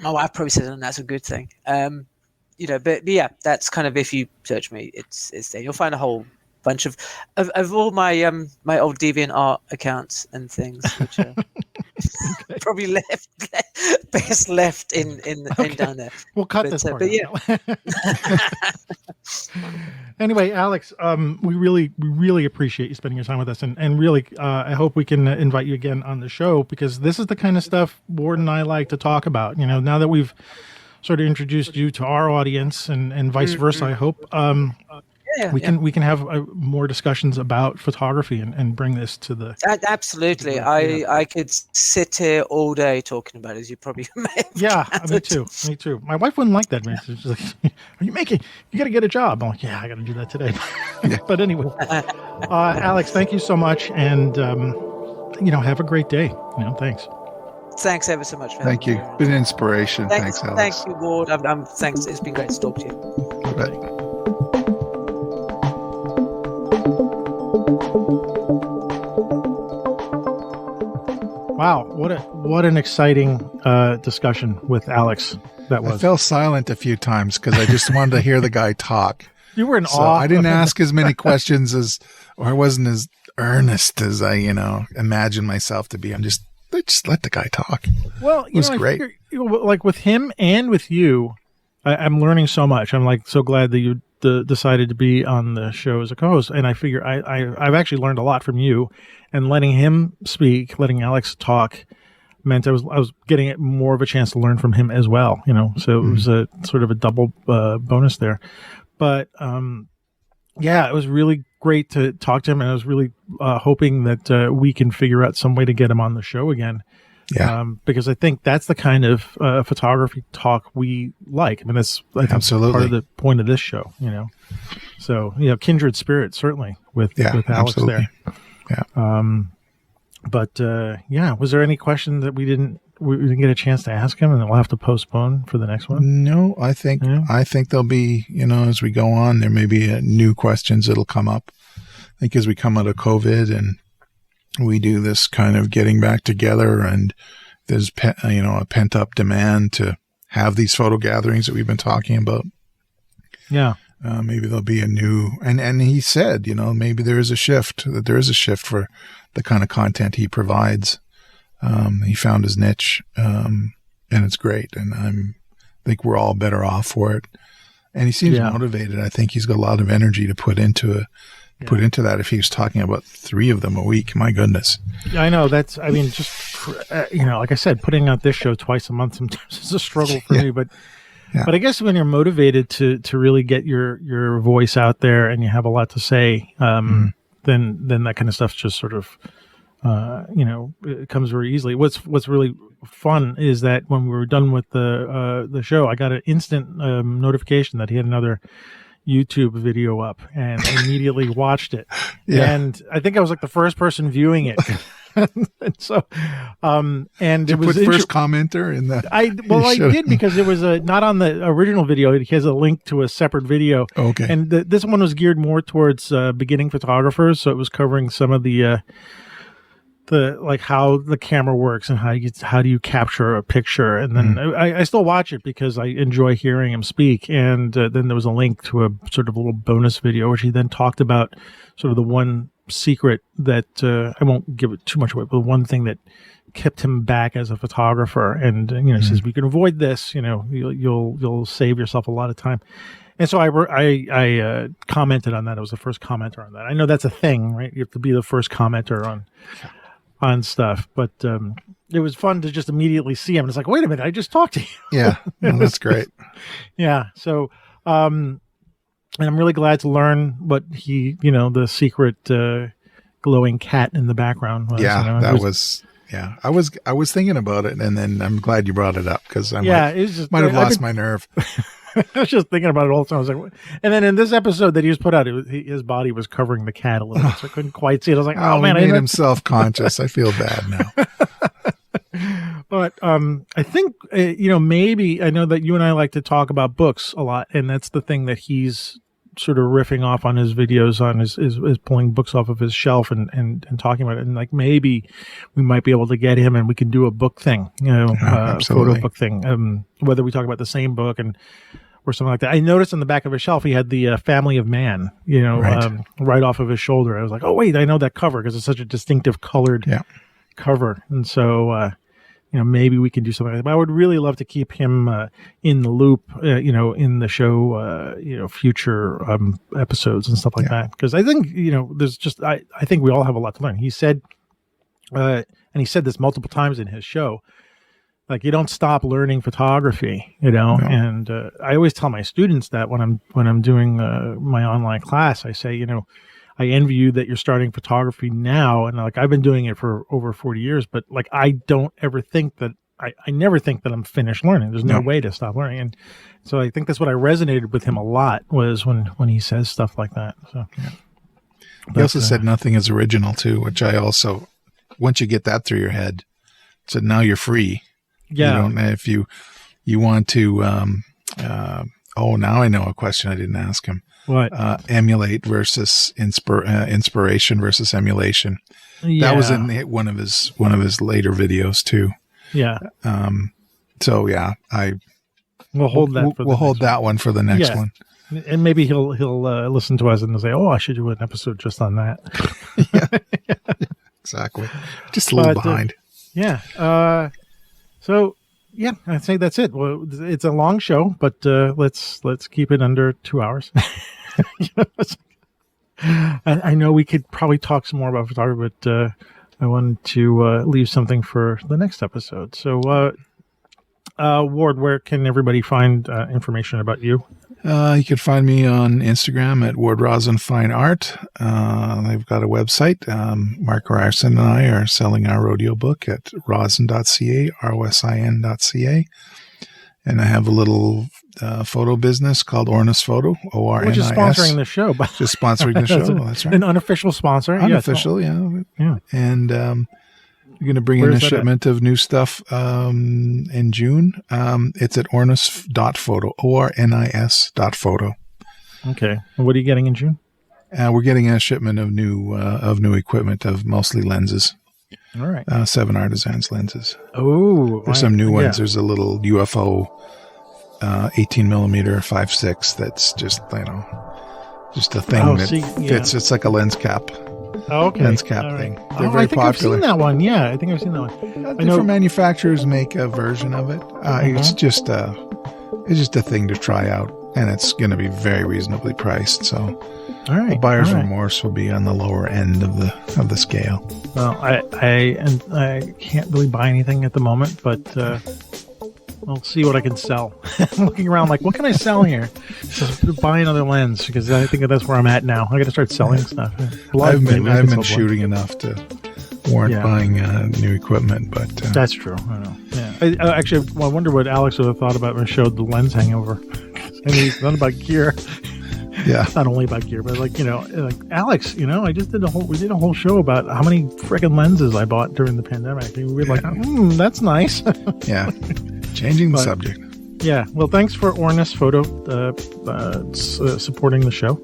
my wife probably says, and that's a good thing. But yeah, that's kind of, if you search me, it's there. You'll find a whole bunch of all my my old DeviantArt accounts and things, which are probably best left in down there. We'll cut this part. But yeah. Anyway, Alex, we really appreciate you spending your time with us, and really, I hope we can invite you again on the show, because this is the kind of stuff Ward and I like to talk about. You know, now that we've sort of introduced you to our audience, and vice versa, I hope. We can have more discussions about photography and bring this to the. Absolutely, I could sit here all day talking about it, as you probably may have. Yeah, me too. My wife wouldn't like that. She's like, "Are you making? You got to get a job." I'm like, "Yeah, I got to do that today." But anyway, Alex, thank you so much, and have a great day. Thanks. Thanks ever so much. Thank you. Been an inspiration. Thanks, Alex. Thank you, Ward. Thanks. It's been great to talk to you. You bet. Wow, what an exciting discussion with Alex that was. I fell silent a few times because I just wanted to hear the guy talk. You were in awe. I didn't ask as many questions or I wasn't as earnest as I, imagined myself to be. I just let the guy talk. Well, it was great. Like with him and with you, I'm learning so much. I'm like so glad that you decided to be on the show as a co-host. And I figure I've actually learned a lot from you, and letting him speak, letting Alex talk meant I was getting more of a chance to learn from him as well, so it was a sort of a double bonus there. But yeah, it was really great to talk to him, and I was really hoping that we can figure out some way to get him on the show again. Yeah. Because I think that's the kind of photography talk we like. I mean, that's absolutely part of the point of this show, So, kindred spirit, certainly, with Alex absolutely. there. Yeah. But was there any question that we didn't get a chance to ask him, and then we'll have to postpone for the next one? No, I think there'll be, as we go on, there may be new questions that'll come up. I think as we come out of COVID and we do this kind of getting back together, and there's a pent up demand to have these photo gatherings that we've been talking about. Yeah. Maybe there'll be a new, and he said, maybe there is a shift for the kind of content he provides. He found his niche, and it's great. And I think we're all better off for it. And he seems motivated. I think he's got a lot of energy to put into that. If he was talking about 3 of them a week, my goodness. Yeah, I know just like I said, putting out this show twice a month sometimes is a struggle for me, but I guess when you're motivated to really get your voice out there and you have a lot to say, then that kind of stuff just sort of, it comes very easily. What's really fun is that when we were done with the show, I got an instant notification that he had another YouTube video up, and immediately watched it. Yeah. And I think I was like the first person viewing it. And so, and did it was put first commenter in the. I did, because it was not on the original video. It has a link to a separate video. Okay. And this one was geared more towards beginning photographers, so it was covering some of the like how the camera works and how do you capture a picture. And then I still watch it because I enjoy hearing him speak. And then there was a link to a sort of little bonus video, which he then talked about sort of the one secret that I won't give it too much away, but one thing that kept him back as a photographer. And he says, we can avoid this. You'll save yourself a lot of time. And so I commented on that. I was the first commenter on that. I know that's a thing, right? You have to be the first commenter on stuff, but it was fun to just immediately see him. It's like, wait a minute, I just talked to you. Yeah, well, that's great. Yeah. So, and I'm really glad to learn what he, the secret glowing cat in the background was. Yeah, I was thinking about it, and then I'm glad you brought it up, because I might have lost my nerve. I was just thinking about it all the time. I was like, and then in this episode that he just put out, his body was covering the cat a little bit, so I couldn't quite see it. I was like, oh man, he made him self-conscious. I feel bad now. But I think maybe, I know that you and I like to talk about books a lot, and that's the thing that he's sort of riffing off on his videos on is pulling books off of his shelf and talking about it. And like, maybe we might be able to get him and we can do a book thing, photo book thing, whether we talk about the same book or something like that. I noticed on the back of his shelf, he had the Family of Man, right off of his shoulder. I was like, oh wait, I know that cover, because it's such a distinctive colored cover. And so, maybe we can do something like that. But I would really love to keep him in the loop, in the show, future episodes and stuff like that. Because I think, there's just, I think we all have a lot to learn. He said, and he said this multiple times in his show, like, you don't stop learning photography, No. And I always tell my students that when I'm doing my online class, I say, I envy you that you're starting photography now. And like, I've been doing it for over 40 years, but like, I don't ever think that I never think that I'm finished learning. There's no way to stop learning. And so I think that's what I resonated with him a lot, was when he says stuff like that. So he also said nothing is original too, which I also, once you get that through your head, so now you're free. Yeah. You don't, if you want to, now I know a question I didn't ask him. What? Emulate versus inspiration versus emulation. Yeah. That was in one of his later videos too. Yeah. So yeah, we'll hold that. We'll hold that one for the next one. And maybe he'll listen to us and say, "Oh, I should do an episode just on that." Exactly. Just a little behind. So Yeah, I'd say that's it. Well, it's a long show, but let's keep it under 2 hours. I know we could probably talk some more about photography, but I wanted to leave something for the next episode. So, Ward, where can everybody find information about you? You can find me on Instagram at Ward Rosin Fine Art. I've got a website. Mark Ryerson and I are selling our rodeo book at rosin.ca, rosin.ca. And I have a little photo business called Ornis Photo, O-R-N-I-S. Which is sponsoring the show. Just sponsoring the show. That's right. An unofficial sponsor. Unofficial, yeah. And you're going to bring in a shipment of new stuff in June. It's at ornis.photo, O-R-N-I-S.photo. Okay. And what are you getting in June? We're getting a shipment of new equipment, of mostly lenses. All right. 7 Artisans lenses. Oh. There's some new ones. There's a little UFO 18 millimeter 5.6 that's just, just a thing fits. It's like a lens cap. Oh, okay. Lens cap thing. They're very I think popular. I've seen that one. Yeah, I think I've seen that one. Different manufacturers make a version of it. It's just a thing to try out, and it's going to be very reasonably priced. So, all right, the buyer's remorse will be on the lower end of the scale. Well, I can't really buy anything at the moment, but I'll see what I can sell. I'm looking around like, what can I sell here? Just buy another lens, because I think that's where I'm at now. I got to start selling stuff. I've been shooting enough to warrant buying new equipment, but that's true. I know. Yeah. Actually, I wonder what Alex would have thought about when I showed the lens hangover. I mean, it's not about gear. Yeah, not only about gear, but like Alex, I just did we did a whole show about how many freaking lenses I bought during the pandemic. We were like, that's nice. Yeah. Changing the subject. Yeah. Well, thanks for Ornis Photo supporting the show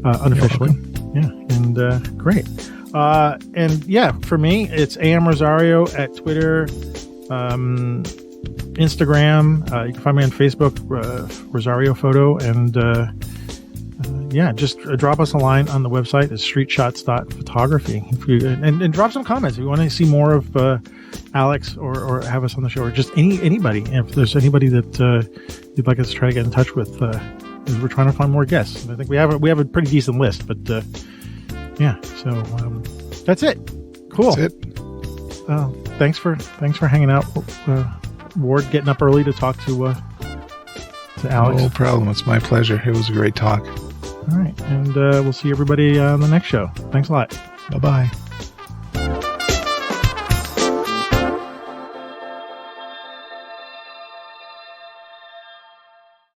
unofficially. Yeah. And great. And yeah, for me, it's AM Rosario at Twitter, Instagram. You can find me on Facebook, Rosario Photo. And just drop us a line on the website. It's streetshots.photography. And drop some comments if you want to see more of Alex or have us on the show, or just anybody. If there's anybody that you'd like us to try to get in touch with, we're trying to find more guests. I think we have a pretty decent list, but so that's it. Cool. That's it. Thanks for hanging out, Ward, getting up early to talk to Alex. No problem. It's my pleasure. It was a great talk. All right, and we'll see everybody on the next show. Thanks a lot. Bye-bye.